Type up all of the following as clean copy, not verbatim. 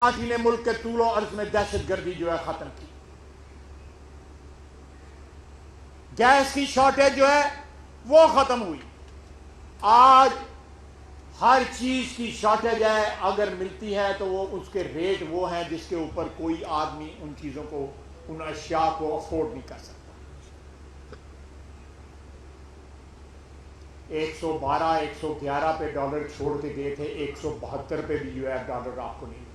آج نے ملک کے طول و عرض میں دہشت گردی جو ہے ختم کی. گیس کی شارٹیج جو ہے وہ ختم ہوئی. آج ہر چیز کی شارٹیج ہے, اگر ملتی ہے تو وہ اس کے ریٹ وہ ہیں جس کے اوپر کوئی آدمی ان چیزوں کو, ان اشیاء کو افورڈ نہیں کر سکتا. 112 111 پہ ڈالر چھوڑ کے گئے تھے, 172 پہ بھی جو ہے ڈالر آپ کو نہیں ملتا.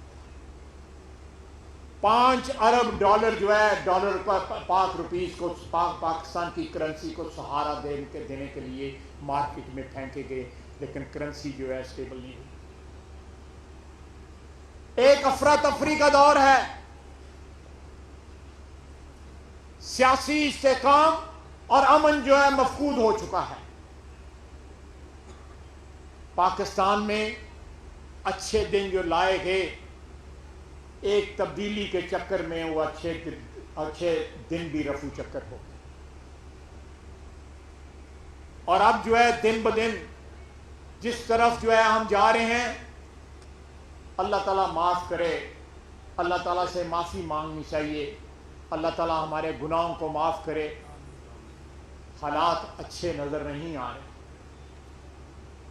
5 ارب ڈالر جو ہے ڈالر پاک روپیز کو, پاکستان کی کرنسی کو سہارا دینے کے لیے مارکیٹ میں پھینکے گئے, لیکن کرنسی جو ہے اسٹیبل نہیں ہوئی. ایک افراتفری کا دور ہے. سیاسی استحکام اور امن جو ہے مفقود ہو چکا ہے. پاکستان میں اچھے دن جو لائے گئے, ایک تبدیلی کے چکر میں وہ اچھے دن بھی رفو چکر ہو گئے. اور اب جو ہے دن بدن جس طرف جو ہے ہم جا رہے ہیں, اللہ تعالیٰ معاف کرے, اللہ تعالیٰ سے معافی مانگنی چاہیے. اللہ تعالیٰ ہمارے گناہوں کو معاف کرے. حالات اچھے نظر نہیں آ رہے.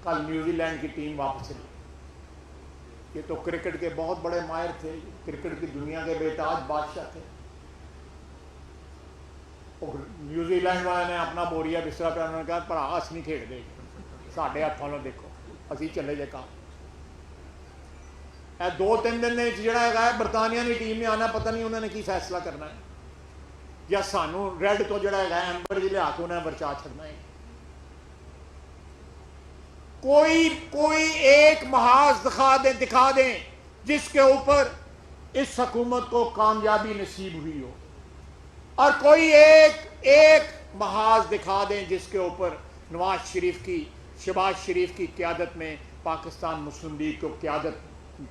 کل نیوزی لینڈ کی ٹیم واپس چلی. یہ تو کرکٹ کے بہت بڑے ماہر تھے, کرکٹ کی دنیا کے بے تاج بادشاہ تھے. نیوزی لینڈ والے نے اپنا بوریا بستر پہ انہوں نے کہا پر آس نہیں کھیڑ دے, ساڈے ہاتھوں نو دیکھو اسی چلے جے کام. 2-3 دن جڑا ہے برطانیہ کی ٹیم نے آنا, پتہ نہیں انہوں نے کی فیصلہ کرنا ہے, یا سانو ریڈ تو جڑا ہے ایمبر جی لیا کے انہیں برچا چھڑنا ہے. کوئی ایک محاذ دکھا دیں جس کے اوپر اس حکومت کو کامیابی نصیب ہوئی ہو, اور کوئی ایک محاذ دکھا دیں جس کے اوپر شہباز شریف کی قیادت میں پاکستان مسلم لیگ کو قیادت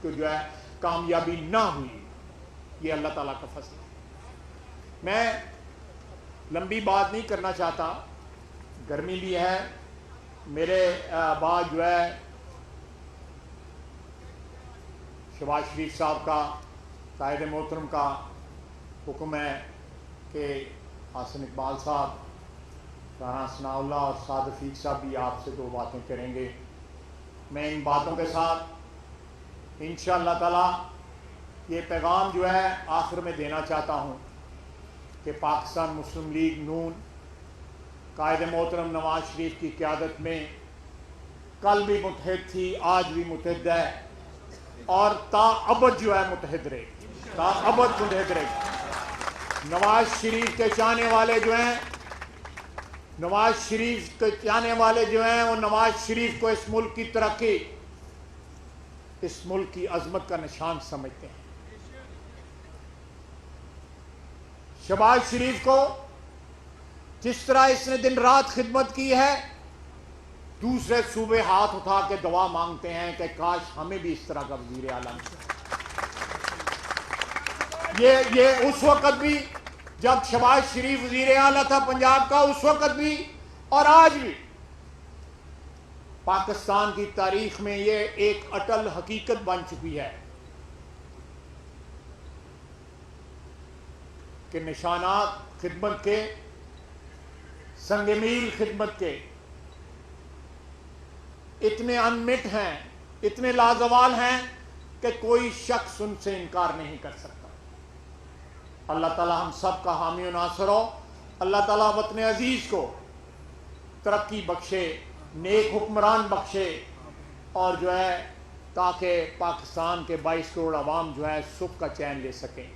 کو جو ہے کامیابی نہ ہوئی. یہ اللہ تعالیٰ کا فضل ہے. میں لمبی بات نہیں کرنا چاہتا, گرمی بھی ہے. میرے بعد جو ہے شہباز شریف صاحب کا, قائد محترم کا حکم ہے کہ حسن اقبال صاحب, رانا ثناء اللہ اور سعد رفیق صاحب بھی آپ سے 2 باتیں کریں گے. میں ان باتوں کے ساتھ انشاءاللہ تعالی یہ پیغام جو ہے آخر میں دینا چاہتا ہوں کہ پاکستان مسلم لیگ نون قائد محترم نواز شریف کی قیادت میں کل بھی متحد تھی, آج بھی متحد ہے, اور تا ابد جو ہے متحد رہے, تا ابد متحد رہے. نواز شریف کے چاہنے والے جو ہیں, نواز شریف کے چاہنے والے جو ہیں وہ نواز شریف کو اس ملک کی ترقی, اس ملک کی عظمت کا نشان سمجھتے ہیں. شہباز شریف کو جس طرح اس نے دن رات خدمت کی ہے, دوسرے صوبے ہاتھ اٹھا کے دعا مانگتے ہیں کہ کاش ہمیں بھی اس طرح کا وزیر اعلیٰ ملے. یہ اس وقت بھی جب شہباز شریف وزیر اعلیٰ تھا پنجاب کا, اس وقت بھی اور آج بھی پاکستان کی تاریخ میں یہ ایک اٹل حقیقت بن چکی ہے کہ نشانات خدمت کے, سنگ میل خدمت کے اتنے انمٹ ہیں, اتنے لازوال ہیں کہ کوئی شخص ان سے انکار نہیں کر سکتا. اللہ تعالی ہم سب کا حامی و ناصر ہو. اللہ تعالی وطن عزیز کو ترقی بخشے, نیک حکمران بخشے, اور جو ہے تاکہ پاکستان کے 22 کروڑ عوام جو ہے سکھ کا چین لے سکیں.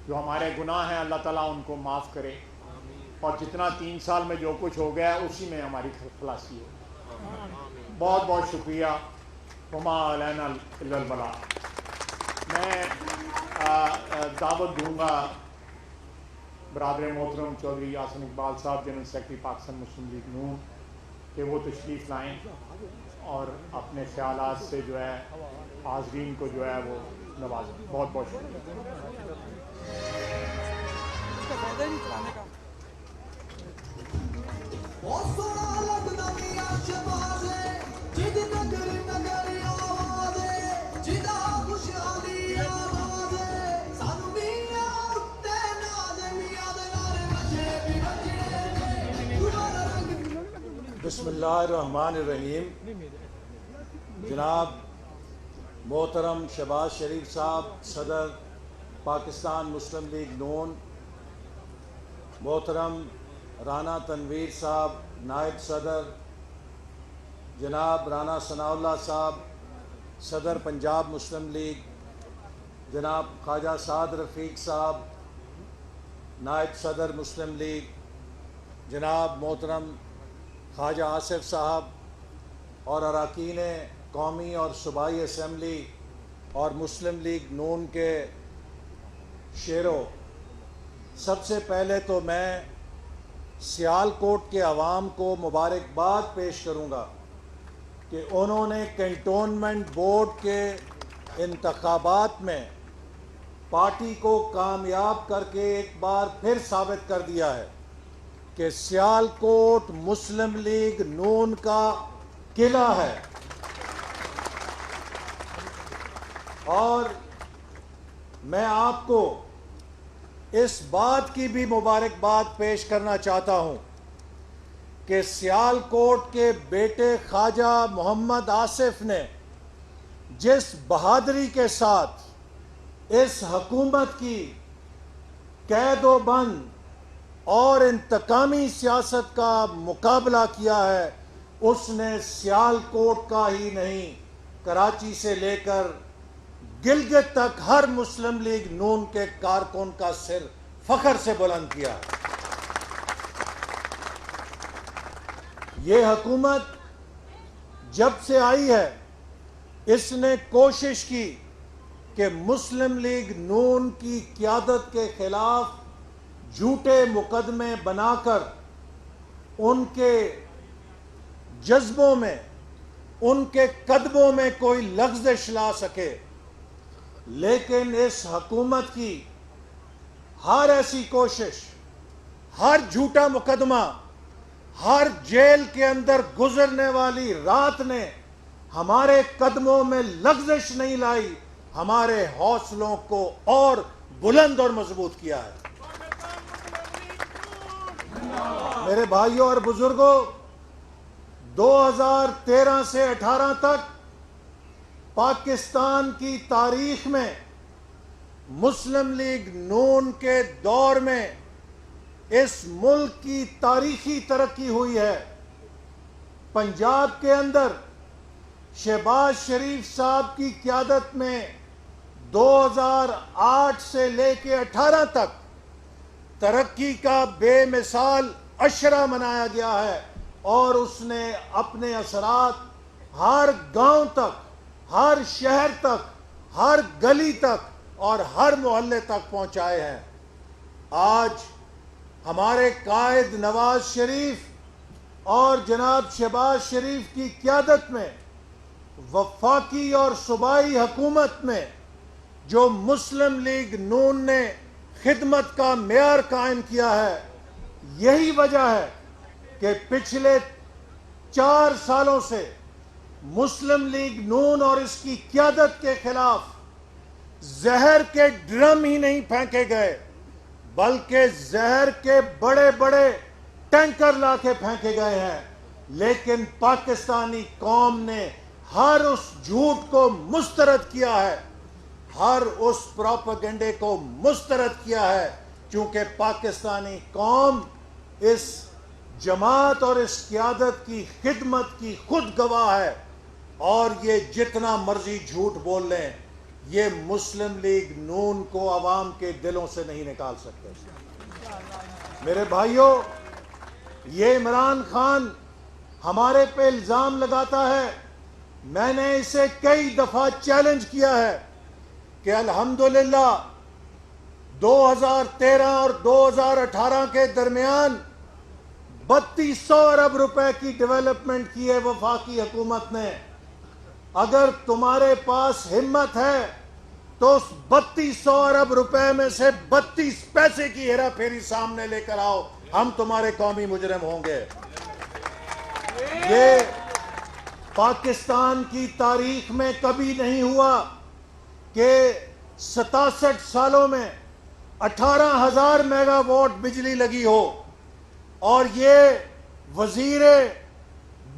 جو ہمارے گناہ ہیں اللہ تعالیٰ ان کو معاف کرے, اور جتنا 3 سال میں جو کچھ ہو گیا اسی میں ہماری خلاصی ہو. بہت بہت شکریہ. وما علینا الا البلاغ. میں دعوت دوں گا برادر محترم چودھری حسن اقبال صاحب, جنرل سیکرٹری پاکستان مسلم لیگ نون, کہ وہ تشریف لائیں اور اپنے خیالات سے جو ہے حاضرین کو جو ہے وہ نوازیں. بہت بہت شکریہ. جد نگر نگر آوازے جدا خوشحالی بسم اللہ الرحمن الرحیم. جناب محترم شہباز شریف صاحب صدر پاکستان مسلم لیگ نون، محترم رانا تنویر صاحب نائب صدر، جناب رانا ثناء اللہ صاحب صدر پنجاب مسلم لیگ، جناب خواجہ سعد رفیق صاحب نائب صدر مسلم لیگ، جناب محترم خواجہ آصف صاحب اور اراکین قومی اور صوبائی اسمبلی اور مسلم لیگ نون کے شیروں، سب سے پہلے تو میں سیالکوٹ کے عوام کو مبارکباد پیش کروں گا کہ انہوں نے کنٹونمنٹ بورڈ کے انتخابات میں پارٹی کو کامیاب کر کے ایک بار پھر ثابت کر دیا ہے کہ سیالکوٹ مسلم لیگ نون کا قلعہ ہے. اور میں آپ کو اس بات کی بھی مبارکباد پیش کرنا چاہتا ہوں کہ سیالکوٹ کے بیٹے خواجہ محمد آصف نے جس بہادری کے ساتھ اس حکومت کی قید و بند اور انتقامی سیاست کا مقابلہ کیا ہے، اس نے سیالکوٹ کا ہی نہیں، کراچی سے لے کر گلگت تک ہر مسلم لیگ نون کے کارکن کا سر فخر سے بلند کیا. یہ حکومت جب سے آئی ہے اس نے کوشش کی کہ مسلم لیگ نون کی قیادت کے خلاف جھوٹے مقدمے بنا کر ان کے جذبوں میں، ان کے قدموں میں کوئی لغزش لا سکے. لیکن اس حکومت کی ہر ایسی کوشش، ہر جھوٹا مقدمہ، ہر جیل کے اندر گزرنے والی رات نے ہمارے قدموں میں لغزش نہیں لائی، ہمارے حوصلوں کو اور بلند اور مضبوط کیا ہے. میرے بھائیوں اور بزرگوں، 2013 سے 18 تک پاکستان کی تاریخ میں مسلم لیگ نون کے دور میں اس ملک کی تاریخی ترقی ہوئی ہے. پنجاب کے اندر شہباز شریف صاحب کی قیادت میں 2008 سے لے کے 18 تک ترقی کا بے مثال عشرہ منایا گیا ہے، اور اس نے اپنے اثرات ہر گاؤں تک، ہر شہر تک، ہر گلی تک اور ہر محلے تک پہنچائے ہیں. آج ہمارے قائد نواز شریف اور جناب شہباز شریف کی قیادت میں وفاقی اور صوبائی حکومت میں جو مسلم لیگ نون نے خدمت کا معیار قائم کیا ہے، یہی وجہ ہے کہ پچھلے 4 سالوں سے مسلم لیگ نون اور اس کی قیادت کے خلاف زہر کے ڈرم ہی نہیں پھینکے گئے، بلکہ زہر کے بڑے بڑے ٹینکر لا کے پھینکے گئے ہیں. لیکن پاکستانی قوم نے ہر اس جھوٹ کو مسترد کیا ہے، ہر اس پروپیگنڈے کو مسترد کیا ہے، چونکہ پاکستانی قوم اس جماعت اور اس قیادت کی خدمت کی خود گواہ ہے. اور یہ جتنا مرضی جھوٹ بول لیں، یہ مسلم لیگ نون کو عوام کے دلوں سے نہیں نکال سکتے. میرے بھائیوں، یہ عمران خان ہمارے پہ الزام لگاتا ہے، میں نے اسے کئی دفعہ چیلنج کیا ہے کہ الحمدللہ 2013 اور 2018 کے درمیان 3200 ارب روپے کی ڈیولپمنٹ کی ہے وفاقی حکومت نے. اگر تمہارے پاس ہمت ہے تو اس 3200 ارب روپے میں سے 32 پیسے کی ہیرا پھیری سامنے لے کر آؤ، ہم تمہارے قومی مجرم ہوں گے. یہ پاکستان کی تاریخ میں کبھی نہیں ہوا کہ 67 سالوں میں 18,000 میگا واٹ بجلی لگی ہو، اور یہ وزیر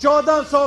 1400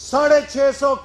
650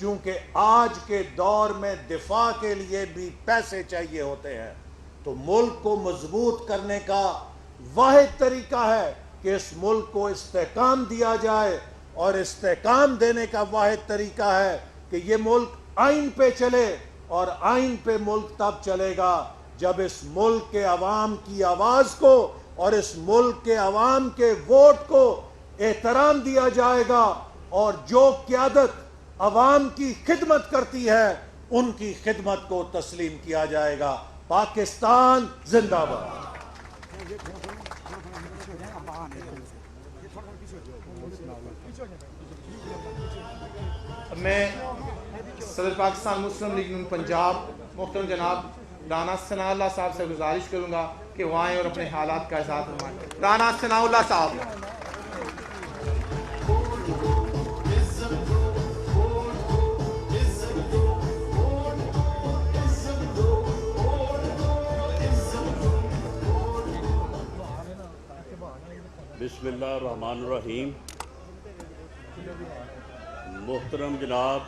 چونکہ آج کے دور میں دفاع کے لیے بھی پیسے چاہیے ہوتے ہیں، تو ملک کو مضبوط کرنے کا واحد طریقہ ہے کہ اس ملک کو استحکام دیا جائے، اور استحکام دینے کا واحد طریقہ ہے کہ یہ ملک آئین پہ چلے، اور آئین پہ ملک تب چلے گا جب اس ملک کے عوام کی آواز کو اور اس ملک کے عوام کے ووٹ کو احترام دیا جائے گا، اور جو قیادت عوام کی خدمت کرتی ہے ان کی خدمت کو تسلیم کیا جائے گا۔ پاکستان زندہ باد۔ میں صدر پاکستان مسلم لیگ نون پنجاب محترم جناب رانا ثناء اللہ صاحب سے گزارش کروں گا کہ وہ آئیں اور اپنے حالات کا اظہار فرمائیں۔ رانا ثناء اللہ صاحب۔ بسم اللہ الرحمن الرحیم۔ محترم جناب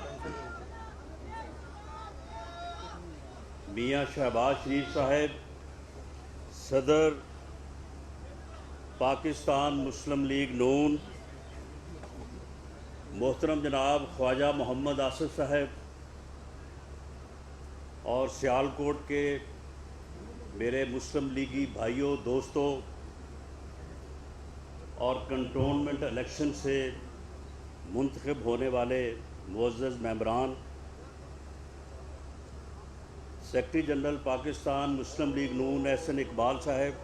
میاں شہباز شریف صاحب، صدر پاکستان مسلم لیگ نون، محترم جناب خواجہ محمد آصف صاحب، اور سیالکوٹ کے میرے مسلم لیگی بھائیوں، دوستوں، اور کنٹونمنٹ الیکشن سے منتخب ہونے والے معزز ممبران، سیکرٹری جنرل پاکستان مسلم لیگ نون احسن اقبال صاحب،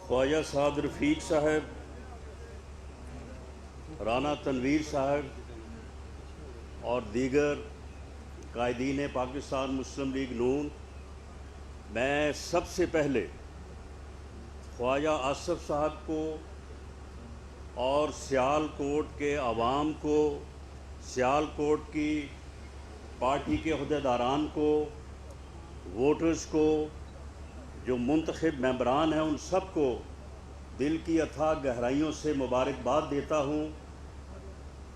خواجہ سعد رفیق صاحب، رانا تنویر صاحب اور دیگر قائدین پاکستان مسلم لیگ نون، میں سب سے پہلے خواجہ آصف صاحب کو اور سیالکوٹ کے عوام کو، سیالکوٹ کی پارٹی کے عہدیداران کو، ووٹرز کو، جو منتخب ممبران ہیں، ان سب کو دل کی اتھاہ گہرائیوں سے مبارکباد دیتا ہوں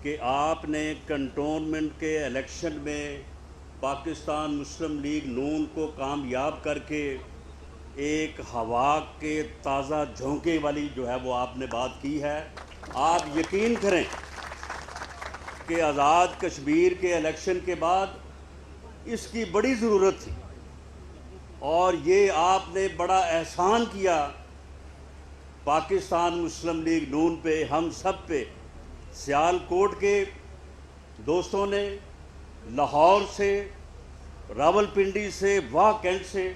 کہ آپ نے کنٹونمنٹ کے الیکشن میں پاکستان مسلم لیگ نون کو کامیاب کر کے ایک ہوا کے تازہ جھونکے والی جو ہے وہ آپ نے بات کی ہے. آپ یقین کریں کہ آزاد کشمیر کے الیکشن کے بعد اس کی بڑی ضرورت تھی، اور یہ آپ نے بڑا احسان کیا پاکستان مسلم لیگ نون پہ، ہم سب پہ. سیال کوٹ کے دوستوں نے، لاہور سے، راول پنڈی سے، واہ کینٹ سے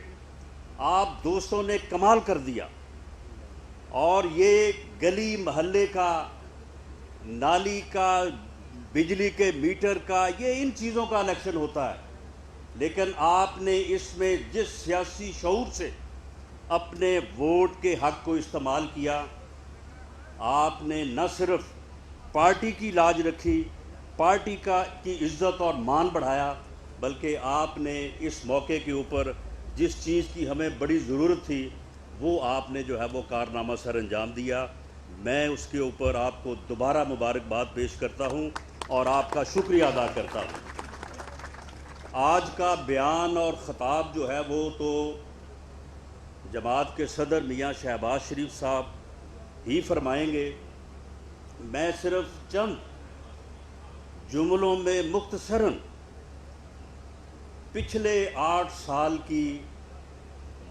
آپ دوستوں نے کمال کر دیا. اور یہ گلی محلے کا، نالی کا، بجلی کے میٹر کا، یہ ان چیزوں کا الیکشن ہوتا ہے، لیکن آپ نے اس میں جس سیاسی شعور سے اپنے ووٹ کے حق کو استعمال کیا، آپ نے نہ صرف پارٹی کی لاج رکھی، پارٹی کی عزت اور مان بڑھایا، بلکہ آپ نے اس موقع کے اوپر جس چیز کی ہمیں بڑی ضرورت تھی وہ آپ نے جو ہے وہ کارنامہ سر انجام دیا. میں اس کے اوپر آپ کو دوبارہ مبارکباد پیش کرتا ہوں اور آپ کا شکریہ ادا کرتا ہوں. آج کا بیان اور خطاب جو ہے وہ تو جماعت کے صدر میاں شہباز شریف صاحب ہی فرمائیں گے. میں صرف چند جملوں میں مختصراً پچھلے 8 سال کی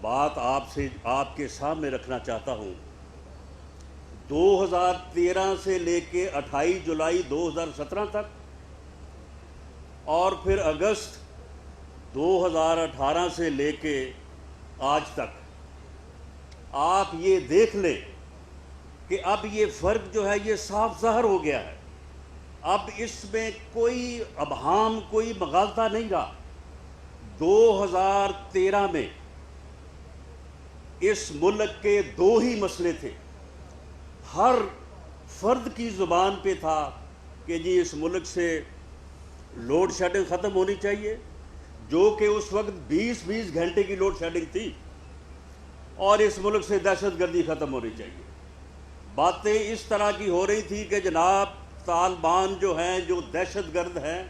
بات آپ کے سامنے رکھنا چاہتا ہوں. 2013 سے لے کے 28 جولائی 2017 تک، اور پھر اگست 2018 سے لے کے آج تک، آپ یہ دیکھ لیں کہ اب یہ فرق جو ہے یہ صاف ظاہر ہو گیا ہے. اب اس میں کوئی ابہام، کوئی مغالطہ نہیں رہا. 2013 میں اس ملک کے 2 ہی مسئلے تھے. ہر فرد کی زبان پہ تھا کہ جی اس ملک سے لوڈ شیڈنگ ختم ہونی چاہیے، جو کہ اس وقت 20 گھنٹے کی لوڈ شیڈنگ تھی، اور اس ملک سے دہشت گردی ختم ہونی چاہیے. باتیں اس طرح کی ہو رہی تھی کہ جناب طالبان جو ہیں، جو دہشت گرد ہیں،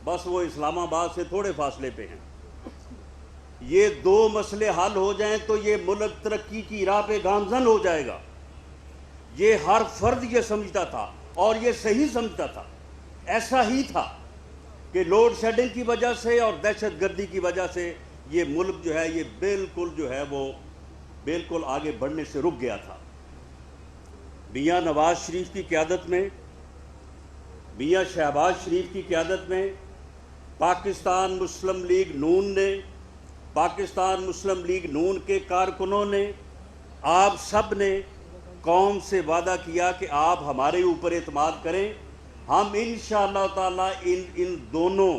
بس وہ اسلام آباد سے تھوڑے فاصلے پہ ہیں. یہ 2 مسئلے حل ہو جائیں تو یہ ملک ترقی کی راہ پہ گامزن ہو جائے گا. یہ ہر فرد یہ سمجھتا تھا، اور یہ صحیح سمجھتا تھا. ایسا ہی تھا کہ لوڈ شیڈنگ کی وجہ سے اور دہشت گردی کی وجہ سے یہ ملک جو ہے یہ بالکل جو ہے وہ بالکل آگے بڑھنے سے رک گیا تھا. میاں نواز شریف کی قیادت میں، میاں شہباز شریف کی قیادت میں، پاکستان مسلم لیگ نون نے، پاکستان مسلم لیگ نون کے کارکنوں نے، آپ سب نے قوم سے وعدہ کیا کہ آپ ہمارے اوپر اعتماد کریں. ہم انشاءاللہ تعالی ان دونوں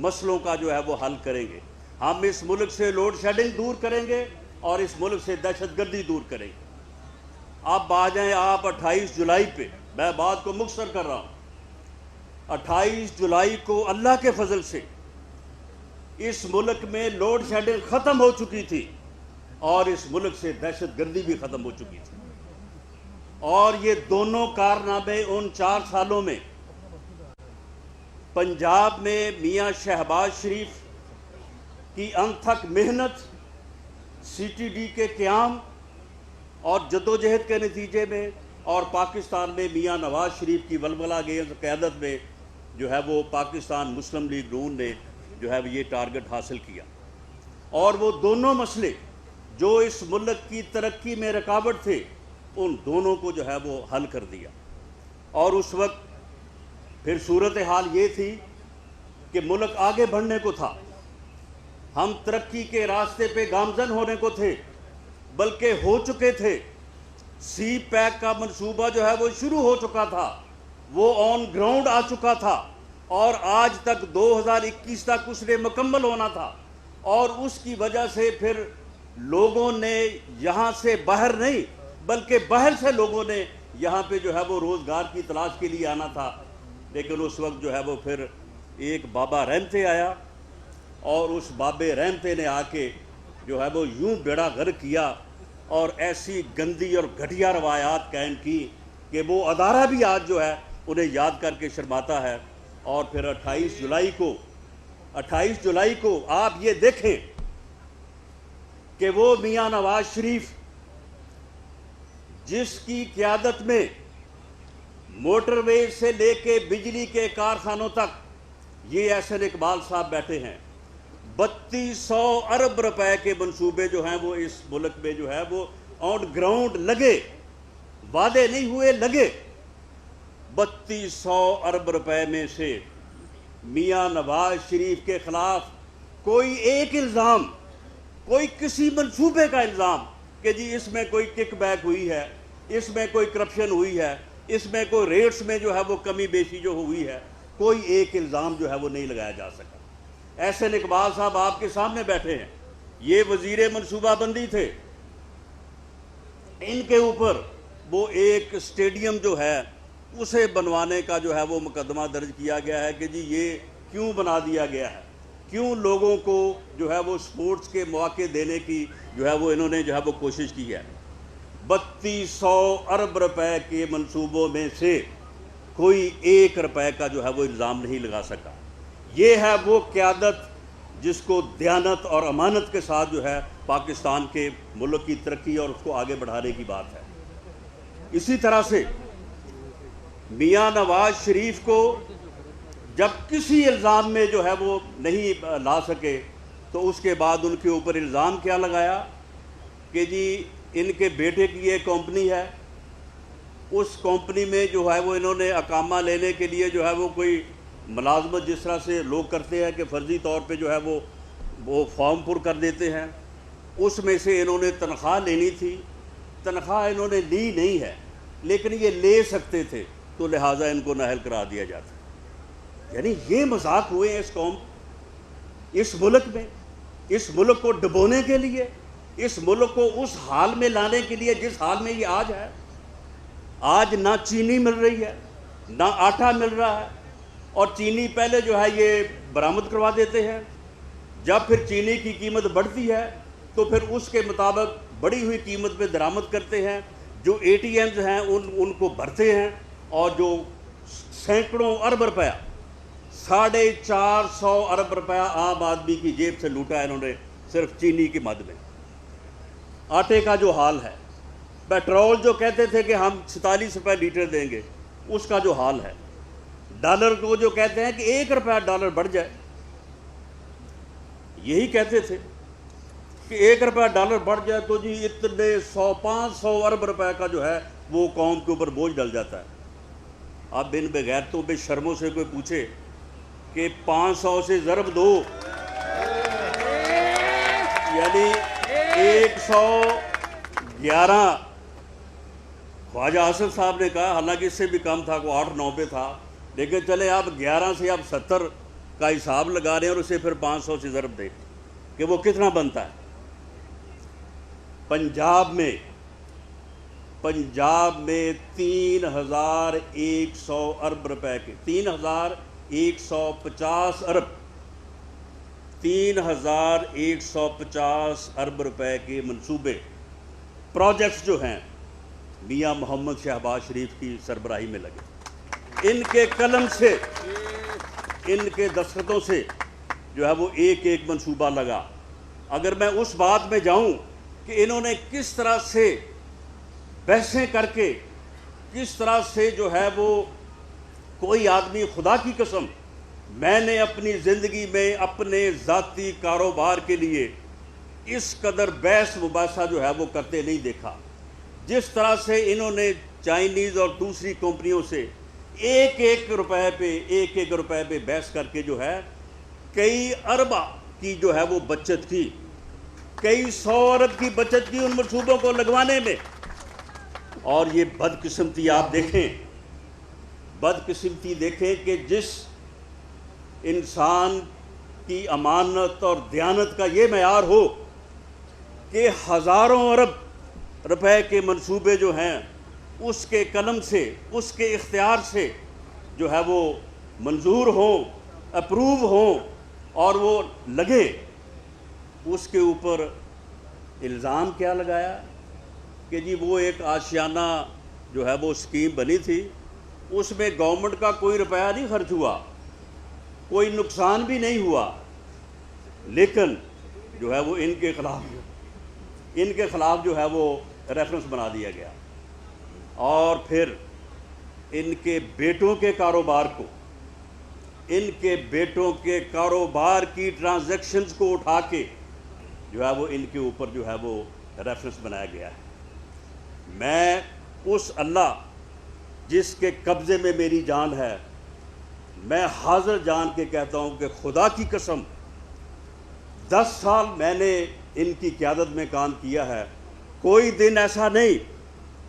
مسئلوں کا جو ہے وہ حل کریں گے. ہم اس ملک سے لوڈ شیڈنگ دور کریں گے اور اس ملک سے دہشت گردی دور کریں گے. اب آ جائیں آپ 28 جولائی پہ. میں بات کو مختصر کر رہا ہوں. 28 جولائی کو اللہ کے فضل سے اس ملک میں لوڈ شیڈنگ ختم ہو چکی تھی، اور اس ملک سے دہشت گردی بھی ختم ہو چکی تھی. اور یہ دونوں کارنامے ان 4 سالوں میں پنجاب میں میاں شہباز شریف کی انتھک محنت، سی ٹی ڈی کے قیام اور جدوجہد کے نتیجے میں، اور پاکستان میں میاں نواز شریف کی ولولہ گیز قیادت میں جو ہے وہ پاکستان مسلم لیگ نون نے جو ہے یہ ٹارگٹ حاصل کیا. اور وہ دونوں مسئلے جو اس ملک کی ترقی میں رکاوٹ تھے، ان دونوں کو جو ہے وہ حل کر دیا. اور اس وقت پھر صورتحال یہ تھی کہ ملک آگے بڑھنے کو تھا، ہم ترقی کے راستے پہ گامزن ہونے کو تھے، بلکہ ہو چکے تھے. سی پیک کا منصوبہ جو ہے وہ شروع ہو چکا تھا، وہ آن گراؤنڈ آ چکا تھا، اور آج تک 2021 تک اس نے مکمل ہونا تھا. اور اس کی وجہ سے پھر لوگوں نے یہاں سے باہر نہیں بلکہ باہر سے لوگوں نے یہاں پہ جو ہے وہ روزگار کی تلاش کے لیے آنا تھا. لیکن اس وقت جو ہے وہ پھر ایک بابا رحمتے آیا، اور اس بابے رحمتے نے آ کے جو ہے وہ یوں بیڑا غرق کیا اور ایسی گندی اور گھٹیا روایات قائم کی کہ وہ ادارہ بھی آج جو ہے انہیں یاد کر کے شرماتا ہے. اور پھر 28 جولائی کو آپ یہ دیکھیں کہ وہ میاں نواز شریف جس کی قیادت میں موٹر ویز سے لے کے بجلی کے کارخانوں تک یہ احسن اقبال صاحب بیٹھے ہیں. 3200 ارب روپے کے منصوبے جو ہیں وہ اس ملک میں جو ہے وہ آن گراؤنڈ لگے, وعدے نہیں ہوئے, لگے. 3200 ارب روپے میں سے میاں نواز شریف کے خلاف کوئی ایک الزام, کوئی کسی منصوبے کا الزام کہ جی اس میں کوئی کک بیک ہوئی ہے, اس میں کوئی کرپشن ہوئی ہے, اس میں کوئی ریٹس میں جو ہے وہ کمی بیشی جو ہوئی ہے, کوئی ایک الزام جو ہے وہ نہیں لگایا جا سکا. احسن اقبال صاحب آپ کے سامنے بیٹھے ہیں, یہ وزیر منصوبہ بندی تھے. ان کے اوپر وہ ایک اسٹیڈیم جو ہے اسے بنوانے کا جو ہے وہ مقدمہ درج کیا گیا ہے کہ جی یہ کیوں بنا دیا گیا ہے, کیوں لوگوں کو جو ہے وہ سپورٹس کے مواقع دینے کی جو ہے وہ انہوں نے جو ہے وہ کوشش کی ہے. 3200 ارب روپے کے منصوبوں میں سے کوئی ایک روپے کا جو ہے وہ الزام نہیں لگا سکا. یہ ہے وہ قیادت جس کو دیانت اور امانت کے ساتھ جو ہے پاکستان کے ملک کی ترقی اور اس کو آگے بڑھانے کی بات ہے. اسی طرح سے میاں نواز شریف کو جب کسی الزام میں جو ہے وہ نہیں لا سکے تو اس کے بعد ان کے اوپر الزام کیا لگایا کہ جی ان کے بیٹے کی یہ کمپنی ہے, اس کمپنی میں جو ہے وہ انہوں نے اقامہ لینے کے لیے جو ہے وہ کوئی ملازمت جس طرح سے لوگ کرتے ہیں کہ فرضی طور پہ جو ہے وہ فارم پر کر دیتے ہیں, اس میں سے انہوں نے تنخواہ لینی تھی. تنخواہ انہوں نے لی نہیں ہے لیکن یہ لے سکتے تھے تو لہٰذا ان کو نااہل قرار دیا جاتا. یعنی یہ مذاق ہوئے ہیں اس قوم, اس ملک میں, اس ملک کو ڈبونے کے لیے, اس ملک کو اس حال میں لانے کے لیے جس حال میں یہ آج ہے. آج نہ چینی مل رہی ہے, نہ آٹا مل رہا ہے, اور چینی پہلے جو ہے یہ برآمد کروا دیتے ہیں. جب پھر چینی کی قیمت بڑھتی ہے تو پھر اس کے مطابق بڑھی ہوئی قیمت پہ درآمد کرتے ہیں. جو اے ٹی ایمز ہیں ان کو بھرتے ہیں, اور جو سینکڑوں ارب روپیہ 450 ارب روپیہ عام آدمی کی جیب سے لوٹا ہے انہوں نے صرف چینی کی مد میں. آٹے کا جو حال ہے, پیٹرول جو کہتے تھے کہ ہم 47 روپے لیٹر دیں گے, اس کا جو حال ہے. ڈالر کو جو کہتے ہیں کہ 1 روپیہ ڈالر بڑھ جائے, یہی کہتے تھے کہ 1 روپیہ ڈالر بڑھ جائے تو جی اتنے 500 ارب روپے کا جو ہے وہ قوم کے اوپر بوجھ ڈل جاتا ہے. اب ان بغیرتوں بے شرموں سے کوئی پوچھے کہ 500 سے ضرب دو, یعنی 111. خواجہ آصف صاحب نے کہا, حالانکہ اس سے بھی کم تھا, کو 8-9 پہ تھا, لیکن چلے آپ 11 سے آپ 70 کا حساب لگا رہے ہیں اور اسے پھر 500 سے ضرب دیں کہ وہ کتنا بنتا ہے. پنجاب میں 3100 ارب روپے کے 3150 ارب 3150 ارب روپے کے منصوبے پروجیکٹس جو ہیں میاں محمد شہباز شریف کی سربراہی میں لگے. ان کے قلم سے, ان کے دستخطوں سے جو ہے وہ ایک ایک منصوبہ لگا. اگر میں اس بات میں جاؤں کہ انہوں نے کس طرح سے بحثیں کر کے, کس طرح سے جو ہے وہ, کوئی آدمی خدا کی قسم میں نے اپنی زندگی میں اپنے ذاتی کاروبار کے لیے اس قدر بحث مباحثہ جو ہے وہ کرتے نہیں دیکھا. جس طرح سے انہوں نے چائنیز اور دوسری کمپنیوں سے ایک ایک روپے پہ بحث کر کے جو ہے کئی ارب کی جو ہے وہ بچت کی, کئی 100 ارب کی بچت کی ان منصوبوں کو لگوانے میں. اور یہ بدقسمتی آپ دیکھیں, بدقسمتی دیکھیں کہ جس انسان کی امانت اور دیانت کا یہ معیار ہو کہ ہزاروں ارب روپے کے منصوبے جو ہیں اس کے قلم سے, اس کے اختیار سے جو ہے وہ منظور ہوں, اپروو ہوں اور وہ لگے, اس کے اوپر الزام کیا لگایا کہ جی وہ ایک آشیانہ جو ہے وہ اسکیم بنی تھی اس میں گورنمنٹ کا کوئی روپیہ نہیں خرچ ہوا، کوئی نقصان بھی نہیں ہوا، لیکن جو ہے وہ ان کے خلاف جو ہے وہ ریفرنس بنا دیا گیا، اور پھر ان کے بیٹوں کے کاروبار کو، ان کے بیٹوں کے کاروبار کی ٹرانزیکشنز کو اٹھا کے جو ہے وہ ان کے اوپر جو ہے وہ ریفرنس بنایا گیا ہے۔ میں اس اللہ جس کے قبضے میں میری جان ہے، میں حاضر جان کے کہتا ہوں کہ خدا کی قسم 10 سال میں نے ان کی قیادت میں کام کیا ہے، کوئی دن ایسا نہیں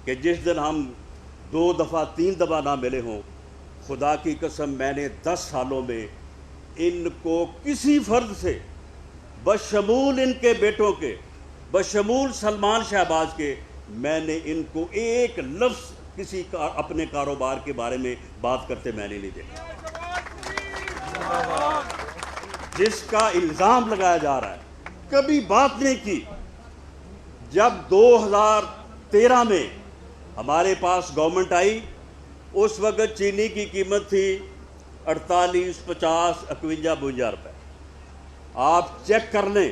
کہ جس دن ہم 2 دفعہ 3 دفعہ نہ ملے ہوں۔ خدا کی قسم میں نے 10 سالوں میں ان کو کسی فرد سے، بشمول ان کے بیٹوں کے، بشمول سلمان شہباز کے، میں نے ان کو ایک لفظ کسی اپنے کاروبار کے بارے میں بات کرتے میں نے نہیں دیکھا۔ جس کا الزام لگایا جا رہا ہے، کبھی بات نہیں کی۔ جب 2013 میں ہمارے پاس گورنمنٹ آئی، اس وقت چینی کی قیمت تھی 48، 50، 51، 52 روپے۔ آپ چیک کر لیں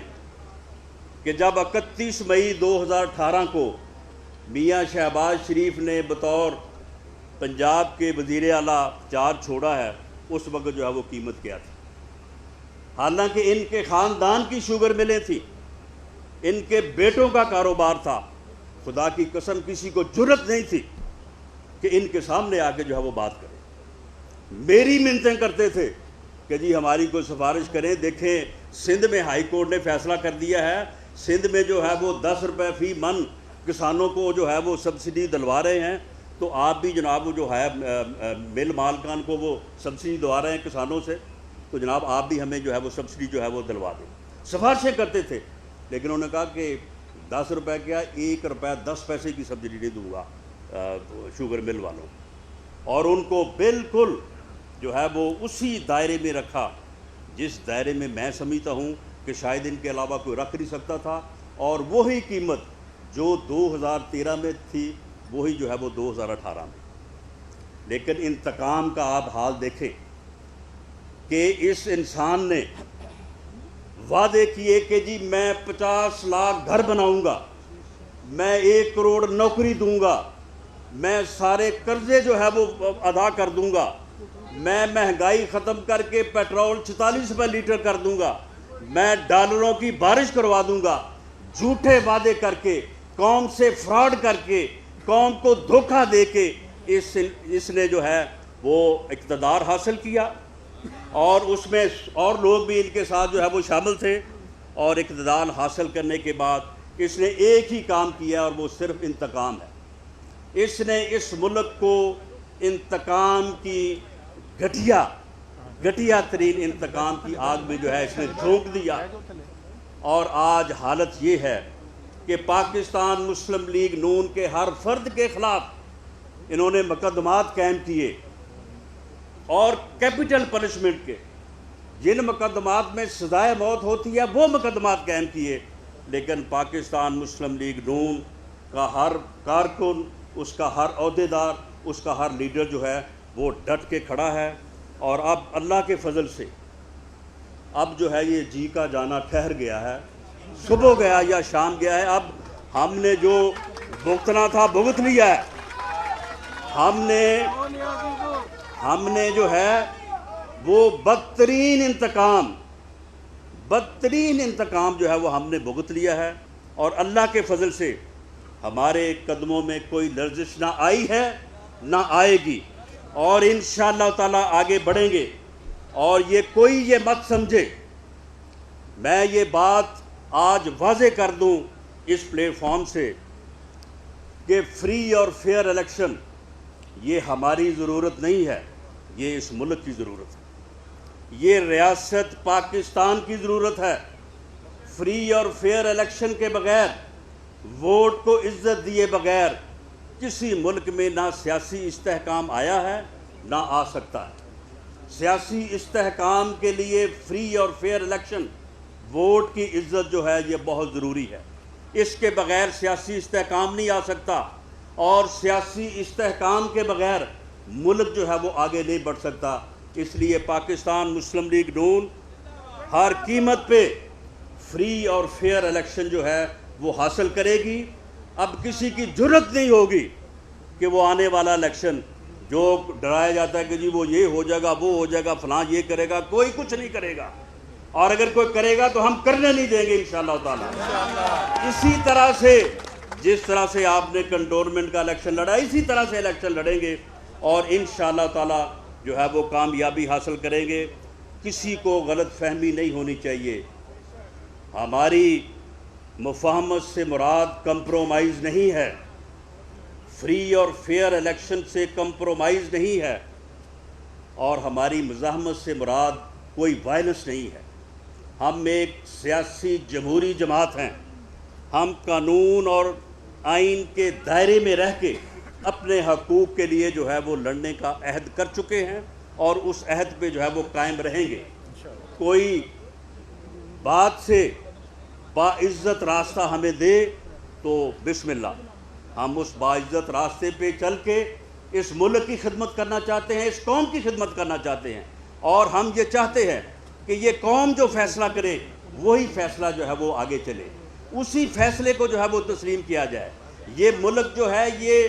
کہ جب 31 مئی 2018 کو میاں شہباز شریف نے بطور پنجاب کے وزیر اعلیٰ چارج چھوڑا ہے، اس وقت جو ہے وہ قیمت کیا تھی؟ حالانکہ ان کے خاندان کی شوگر ملیں تھی، ان کے بیٹوں کا کاروبار تھا۔ خدا کی قسم کسی کو جرت نہیں تھی کہ ان کے سامنے آ کے جو ہے وہ بات کرے۔ میری منتیں کرتے تھے کہ جی ہماری کوئی سفارش کریں، دیکھیں سندھ میں ہائی کورٹ نے فیصلہ کر دیا ہے، سندھ میں جو ہے وہ 10 روپے فی من کسانوں کو جو ہے وہ سبسڈی دلوا رہے ہیں، تو آپ بھی جناب وہ جو ہے مل مالکان کو وہ سبسڈی دلوا رہے ہیں کسانوں سے، تو جناب آپ بھی ہمیں جو ہے وہ سبسڈی جو ہے وہ دلوا دیں۔ سفارشیں کرتے تھے، لیکن انہوں نے کہا کہ 10 روپے کیا، 1 روپے 10 پیسے کی سبسڈی نہیں دوں گا شوگر مل والوں، اور ان کو بالکل جو ہے وہ اسی دائرے میں رکھا جس دائرے میں میں سمجھتا ہوں کہ شاید ان کے علاوہ کوئی رکھ نہیں سکتا تھا، اور وہی قیمت جو 2013 میں تھی وہی جو ہے وہ 2018 میں۔ لیکن انتقام کا آپ حال دیکھیں کہ اس انسان نے وعدے کیے کہ جی میں 50 لاکھ گھر بناؤں گا، میں 1 کروڑ نوکری دوں گا، میں سارے قرضے جو ہے وہ ادا کر دوں گا، میں مہنگائی ختم کر کے پیٹرول 46 روپے لیٹر کر دوں گا، میں ڈالروں کی بارش کروا دوں گا۔ جھوٹے وعدے کر کے، قوم سے فراڈ کر کے، قوم کو دھوکہ دے کے اس نے جو ہے وہ اقتدار حاصل کیا، اور اس میں اور لوگ بھی ان کے ساتھ جو ہے وہ شامل تھے، اور اقتدار حاصل کرنے کے بعد اس نے ایک ہی کام کیا، اور وہ صرف انتقام ہے۔ اس نے اس ملک کو انتقام کی گھٹیا ترین انتقام کی آگ میں جو ہے اس نے جھونک دیا، اور آج حالت یہ ہے کہ پاکستان مسلم لیگ نون کے ہر فرد کے خلاف انہوں نے مقدمات قائم کیے، اور کیپٹل پنشمنٹ کے جن مقدمات میں سزائے موت ہوتی ہے وہ مقدمات قائم کیے، لیکن پاکستان مسلم لیگ نون کا ہر کارکن، اس کا ہر عہدیدار، اس کا ہر لیڈر جو ہے وہ ڈٹ کے کھڑا ہے۔ اور اب اللہ کے فضل سے اب جو ہے یہ جی کا جانا ٹھہر گیا ہے، صبح گیا یا شام گیا ہے، اب ہم نے جو بھگتنا تھا بھگت لیا ہے۔ ہم نے جو ہے وہ بدترین انتقام جو ہے وہ ہم نے بھگت لیا ہے، اور اللہ کے فضل سے ہمارے قدموں میں کوئی لرزش نہ آئی ہے نہ آئے گی، اور انشاءاللہ تعالیٰ آگے بڑھیں گے۔ اور کوئی یہ مت سمجھے، میں یہ بات آج واضح کر دوں اس پلیٹ فارم سے کہ فری اور فیئر الیکشن یہ ہماری ضرورت نہیں ہے، یہ اس ملک کی ضرورت ہے، یہ ریاست پاکستان کی ضرورت ہے۔ فری اور فیئر الیکشن کے بغیر، ووٹ کو عزت دیے بغیر کسی ملک میں نہ سیاسی استحکام آیا ہے نہ آ سکتا ہے۔ سیاسی استحکام کے لیے فری اور فیئر الیکشن، ووٹ کی عزت جو ہے یہ بہت ضروری ہے، اس کے بغیر سیاسی استحکام نہیں آ سکتا، اور سیاسی استحکام کے بغیر ملک جو ہے وہ آگے نہیں بڑھ سکتا۔ اس لیے پاکستان مسلم لیگ نون ہر قیمت پہ فری اور فیئر الیکشن جو ہے وہ حاصل کرے گی۔ اب کسی کی جرت نہیں ہوگی کہ وہ آنے والا الیکشن جو ڈرایا جاتا ہے کہ جی وہ یہ ہو جائے گا، وہ ہو جائے گا، فلاں یہ کرے گا، کوئی کچھ نہیں کرے گا، اور اگر کوئی کرے گا تو ہم کرنے نہیں دیں گے انشاءاللہ تعالی۔ اسی طرح سے جس طرح سے آپ نے کنٹونمنٹ کا الیکشن لڑا، اسی طرح سے الیکشن لڑیں گے اور انشاءاللہ تعالی جو ہے وہ کامیابی حاصل کریں گے۔ کسی کو غلط فہمی نہیں ہونی چاہیے، ہماری مفاہمت سے مراد کمپرومائز نہیں ہے، فری اور فیئر الیکشن سے کمپرومائز نہیں ہے، اور ہماری مزاحمت سے مراد کوئی وائلنس نہیں ہے۔ ہم ایک سیاسی جمہوری جماعت ہیں، ہم قانون اور آئین کے دائرے میں رہ کے اپنے حقوق کے لیے جو ہے وہ لڑنے کا عہد کر چکے ہیں اور اس عہد پہ جو ہے وہ قائم رہیں گے۔ کوئی بات سے باعزت راستہ ہمیں دے تو بسم اللہ، ہم اس باعزت راستے پہ چل کے اس ملک کی خدمت کرنا چاہتے ہیں، اس قوم کی خدمت کرنا چاہتے ہیں، اور ہم یہ چاہتے ہیں کہ یہ قوم جو فیصلہ کرے وہی فیصلہ جو ہے وہ آگے چلے، اسی فیصلے کو جو ہے وہ تسلیم کیا جائے۔ یہ ملک جو ہے یہ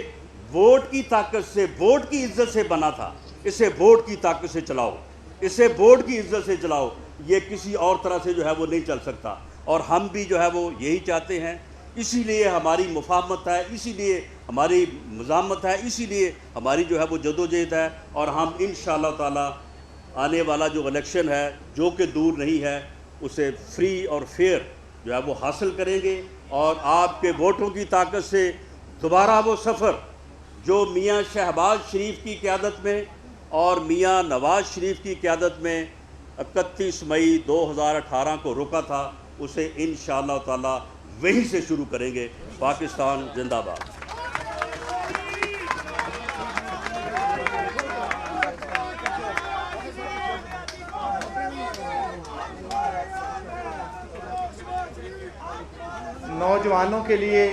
ووٹ کی طاقت سے، ووٹ کی عزت سے بنا تھا، اسے ووٹ کی طاقت سے چلاؤ، اسے ووٹ کی عزت سے چلاؤ، یہ کسی اور طرح سے جو ہے وہ نہیں چل سکتا، اور ہم بھی جو ہے وہ یہی چاہتے ہیں۔ اسی لیے ہماری مفاہمت ہے، اسی لیے ہماری مزاحمت ہے، اسی لیے ہماری جو ہے وہ جدوجہد ہے، اور ہم انشاءاللہ تعالی آنے والا جو الیکشن ہے جو کہ دور نہیں ہے اسے فری اور فیئر جو ہے وہ حاصل کریں گے، اور آپ کے ووٹوں کی طاقت سے دوبارہ وہ سفر جو میاں شہباز شریف کی قیادت میں اور میاں نواز شریف کی قیادت میں 31 مئی 2018 کو رکا تھا، اسے انشاءاللہ تعالی وہیں سے شروع کریں گے۔ پاکستان زندہ باد۔ نوجوانوں کے لیے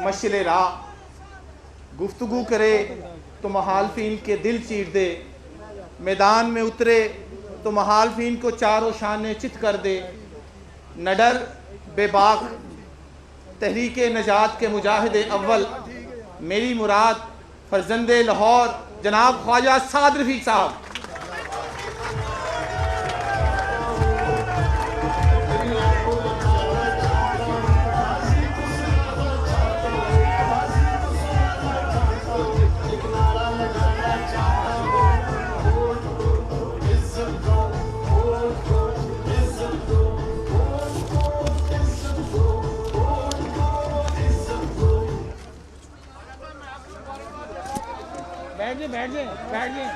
مشعل راہ، گفتگو کرے تو مخالفین کے دل چیر دے، میدان میں اترے تو مخالفین کو چاروں شانے چت کر دے، نہ ڈر بے باک تحریک نجات کے مجاہد اول، میری مراد فرزند لاہور جناب خواجہ سعد رفیق صاحب۔ بیٹھ جائیں۔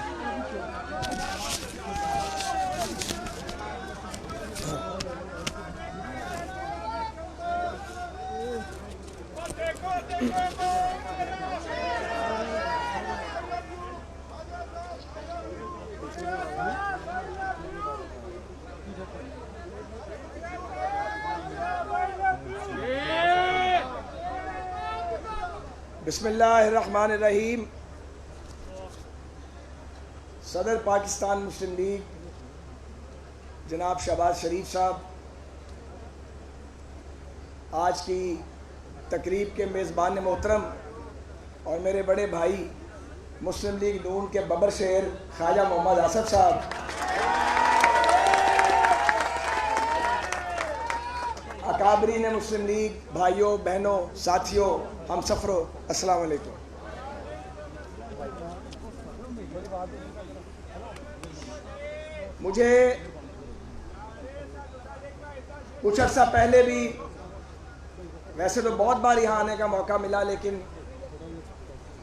بسم اللہ الرحمن الرحیم۔ صدر پاکستان مسلم لیگ جناب شہباز شریف صاحب آج کی تقریب کے میزبان محترم اور میرے بڑے بھائی مسلم لیگ نون کے ببر شہر خواجہ محمد آصف صاحب، اکابرین مسلم لیگ، بھائیوں بہنوں ساتھیوں ہم سفروں، السلام علیکم۔ مجھے کچھ عرصہ پہلے بھی ویسے تو بہت بار یہاں آنے کا موقع ملا، لیکن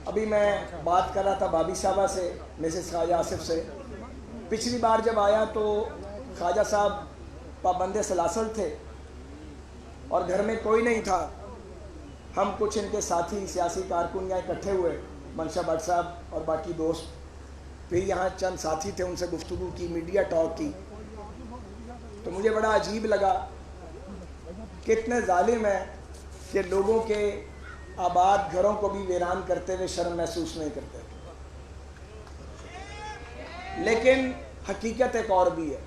ابھی میں بات کر رہا تھا بھابھی صاحبہ سے، مسز خواجہ آصف سے۔ پچھلی بار جب آیا تو خواجہ صاحب پابند سلاسل تھے اور گھر میں کوئی نہیں تھا۔ ہم کچھ ان کے ساتھی سیاسی کارکن یہاں اکٹھے ہوئے، منشا بٹ صاحب اور باقی دوست، پھر یہاں چند ساتھی تھے، ان سے گفتگو کی، میڈیا ٹاک کی، تو مجھے بڑا عجیب لگا کتنے ظالم ہیں کہ لوگوں کے آباد گھروں کو بھی ویران کرتے ہوئے شرم محسوس نہیں کرتے۔ لیکن حقیقت ایک اور بھی ہے.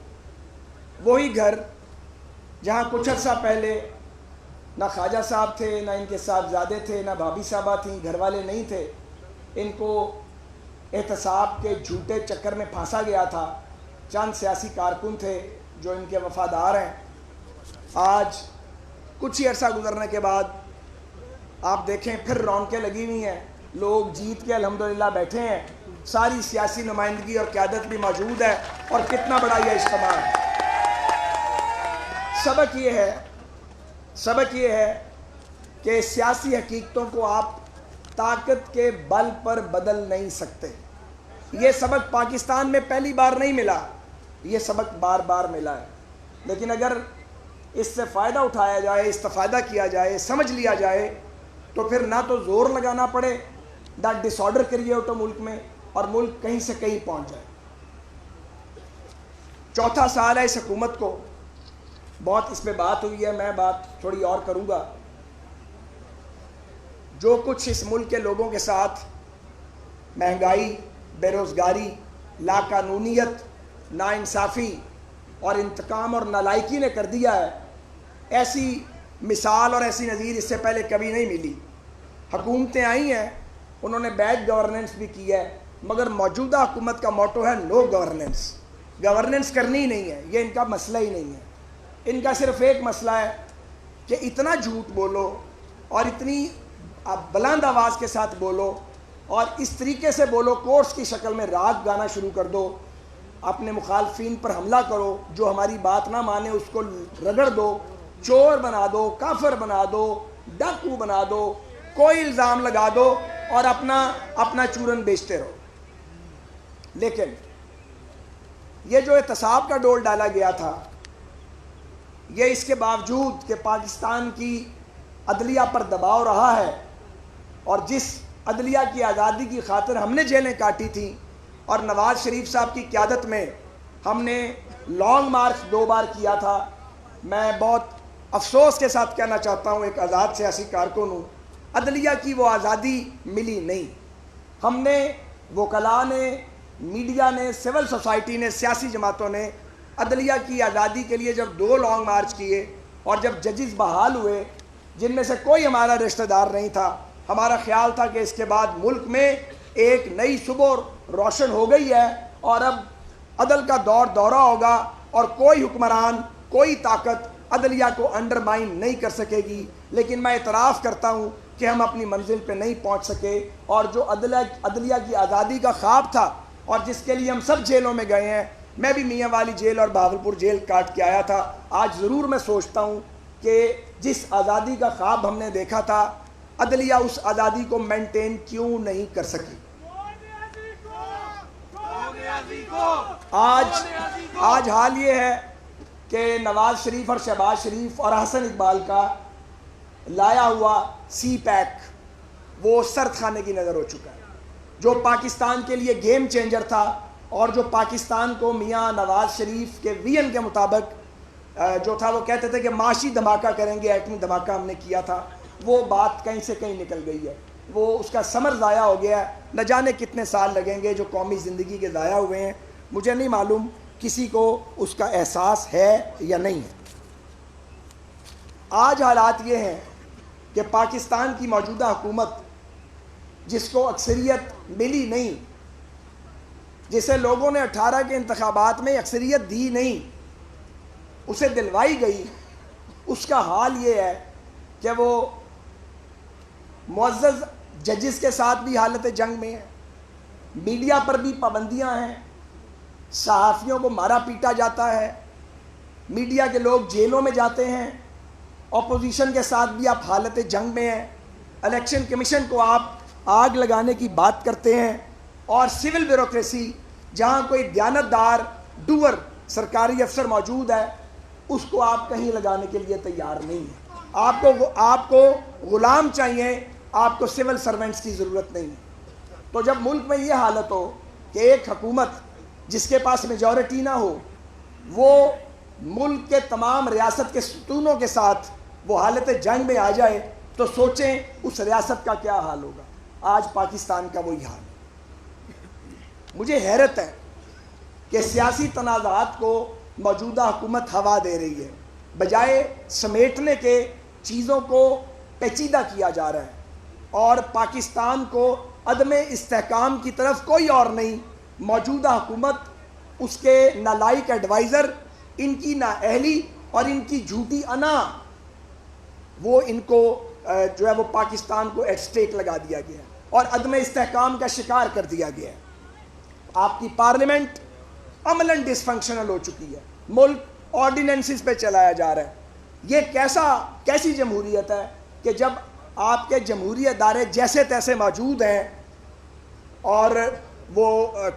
وہی گھر جہاں کچھ عرصہ پہلے نہ خواجہ صاحب تھے، نہ ان کے صاحبزادے تھے، نہ بھابھی صاحبہ تھیں، گھر والے نہیں تھے، ان کو احتساب کے جھوٹے چکر میں پھانسا گیا تھا. چند سیاسی کارکن تھے جو ان کے وفادار ہیں. آج کچھ ہی عرصہ گزرنے کے بعد آپ دیکھیں پھر رونقیں لگی ہوئی ہیں، لوگ جیت کے الحمدللہ بیٹھے ہیں، ساری سیاسی نمائندگی اور قیادت بھی موجود ہے، اور کتنا بڑا یہ اجتماع ہے. سبق یہ ہے کہ سیاسی حقیقتوں کو آپ طاقت کے بل پر بدل نہیں سکتے. یہ سبق پاکستان میں پہلی بار نہیں ملا، یہ سبق بار بار ملا ہے. لیکن اگر اس سے فائدہ اٹھایا جائے، استفادہ کیا جائے، سمجھ لیا جائے، تو پھر نہ تو زور لگانا پڑے، نہ ڈس آرڈر کریٹ ہو ملک میں، اور ملک کہیں سے کہیں پہنچ جائے. چوتھا سال ہے اس حکومت کو. بہت اس پہ بات ہوئی ہے، میں بات تھوڑی اور کروں گا. جو کچھ اس ملک کے لوگوں کے ساتھ مہنگائی، بے روزگاری، لاقانونیت، ناانصافی اور انتقام اور نالائکی نے کر دیا ہے، ایسی مثال اور ایسی نظیر اس سے پہلے کبھی نہیں ملی. حکومتیں آئی ہیں، انہوں نے بیڈ گورننس بھی کی ہے، مگر موجودہ حکومت کا موٹو ہے نو گورننس. گورننس کرنی ہی نہیں ہے، یہ ان کا مسئلہ ہی نہیں ہے. ان کا صرف ایک مسئلہ ہے کہ اتنا جھوٹ بولو اور اتنی بلند آواز کے ساتھ بولو اور اس طریقے سے بولو، کورس کی شکل میں راگ گانا شروع کر دو، اپنے مخالفین پر حملہ کرو، جو ہماری بات نہ مانے اس کو رگڑ دو، چور بنا دو، کافر بنا دو، ڈاکو بنا دو، کوئی الزام لگا دو اور اپنا چورن بیچتے رہو. لیکن یہ جو احتساب کا ڈول ڈالا گیا تھا، یہ اس کے باوجود کہ پاکستان کی عدلیہ پر دباؤ رہا ہے، اور جس عدلیہ کی آزادی کی خاطر ہم نے جیلیں کاٹی تھیں، اور نواز شریف صاحب کی قیادت میں ہم نے لانگ مارچ 2 بار کیا تھا. میں بہت افسوس کے ساتھ کہنا چاہتا ہوں، ایک آزاد سیاسی کارکن ہوں، عدلیہ کی وہ آزادی ملی نہیں. ہم نے، وکلاء نے، میڈیا نے، سول سوسائٹی نے، سیاسی جماعتوں نے عدلیہ کی آزادی کے لیے جب 2 لانگ مارچ کیے، اور جب ججز بحال ہوئے جن میں سے کوئی ہمارا رشتہ دار نہیں تھا، ہمارا خیال تھا کہ اس کے بعد ملک میں ایک نئی صبح روشن ہو گئی ہے، اور اب عدل کا دورہ ہوگا، اور کوئی حکمران، کوئی طاقت عدلیہ کو انڈرمائن نہیں کر سکے گی. لیکن میں اعتراف کرتا ہوں کہ ہم اپنی منزل پہ نہیں پہنچ سکے، اور جو عدلیہ کی آزادی کا خواب تھا اور جس کے لیے ہم سب جیلوں میں گئے ہیں، میں بھی میاں والی جیل اور بہاولپور جیل کاٹ کے آیا تھا، آج ضرور میں سوچتا ہوں کہ جس آزادی کا خواب ہم نے دیکھا تھا، عدلیہ اس آزادی کو مینٹین کیوں نہیں کر سکی. آج حال یہ ہے کہ نواز شریف اور شہباز شریف اور حسن اقبال کا لایا ہوا سی پیک وہ سرد خانے کی نظر ہو چکا ہے. جو پاکستان کے لیے گیم چینجر تھا، اور جو پاکستان کو میاں نواز شریف کے ویژن کے مطابق جو تھا، وہ کہتے تھے کہ معاشی دھماکہ کریں گے، ایٹمی دھماکہ ہم نے کیا تھا، وہ بات کہیں سے کہیں نکل گئی ہے. وہ اس کا ثمر ضائع ہو گیا ہے. نہ جانے کتنے سال لگیں گے جو قومی زندگی کے ضائع ہوئے ہیں. مجھے نہیں معلوم کسی کو اس کا احساس ہے یا نہیں ہے. آج حالات یہ ہیں کہ پاکستان کی موجودہ حکومت، جس کو اکثریت ملی نہیں، جسے لوگوں نے 18 کے انتخابات میں اکثریت دی نہیں، اسے دلوائی گئی، اس کا حال یہ ہے کہ وہ معزز ججز کے ساتھ بھی حالت جنگ میں ہے، میڈیا پر بھی پابندیاں ہیں، صحافیوں کو مارا پیٹا جاتا ہے، میڈیا کے لوگ جیلوں میں جاتے ہیں، اپوزیشن کے ساتھ بھی آپ حالت جنگ میں ہیں، الیکشن کمیشن کو آپ آگ لگانے کی بات کرتے ہیں، اور سول بیوروکریسی جہاں کوئی دیانتدار ڈوور سرکاری افسر موجود ہے، اس کو آپ کہیں لگانے کے لیے تیار نہیں ہیں. آپ کو غلام چاہیے، آپ کو سول سرونٹس کی ضرورت نہیں ہے. تو جب ملک میں یہ حالت ہو کہ ایک حکومت جس کے پاس میجورٹی نہ ہو، وہ ملک کے تمام ریاست کے ستونوں کے ساتھ وہ حالت جنگ میں آ جائے، تو سوچیں اس ریاست کا کیا حال ہوگا. آج پاکستان کا وہی حال ہے. مجھے حیرت ہے کہ سیاسی تنازعات کو موجودہ حکومت ہوا دے رہی ہے، بجائے سمیٹنے کے چیزوں کو پیچیدہ کیا جا رہا ہے، اور پاکستان کو عدم استحکام کی طرف کوئی اور نہیں، موجودہ حکومت، اس کے نالائق ایڈوائزر، ان کی نااہلی اور ان کی جھوٹی انا، وہ ان کو جو ہے وہ پاکستان کو ایٹ سٹیک لگا دیا گیا ہے اور عدم استحکام کا شکار کر دیا گیا ہے۔ آپ کی پارلیمنٹ عملاً ڈس فنکشنل ہو چکی ہے، ملک آرڈیننسز پہ چلایا جا رہا ہے۔ یہ کیسی جمہوریت ہے کہ جب آپ کے جمہوری ادارے جیسے تیسے موجود ہیں اور وہ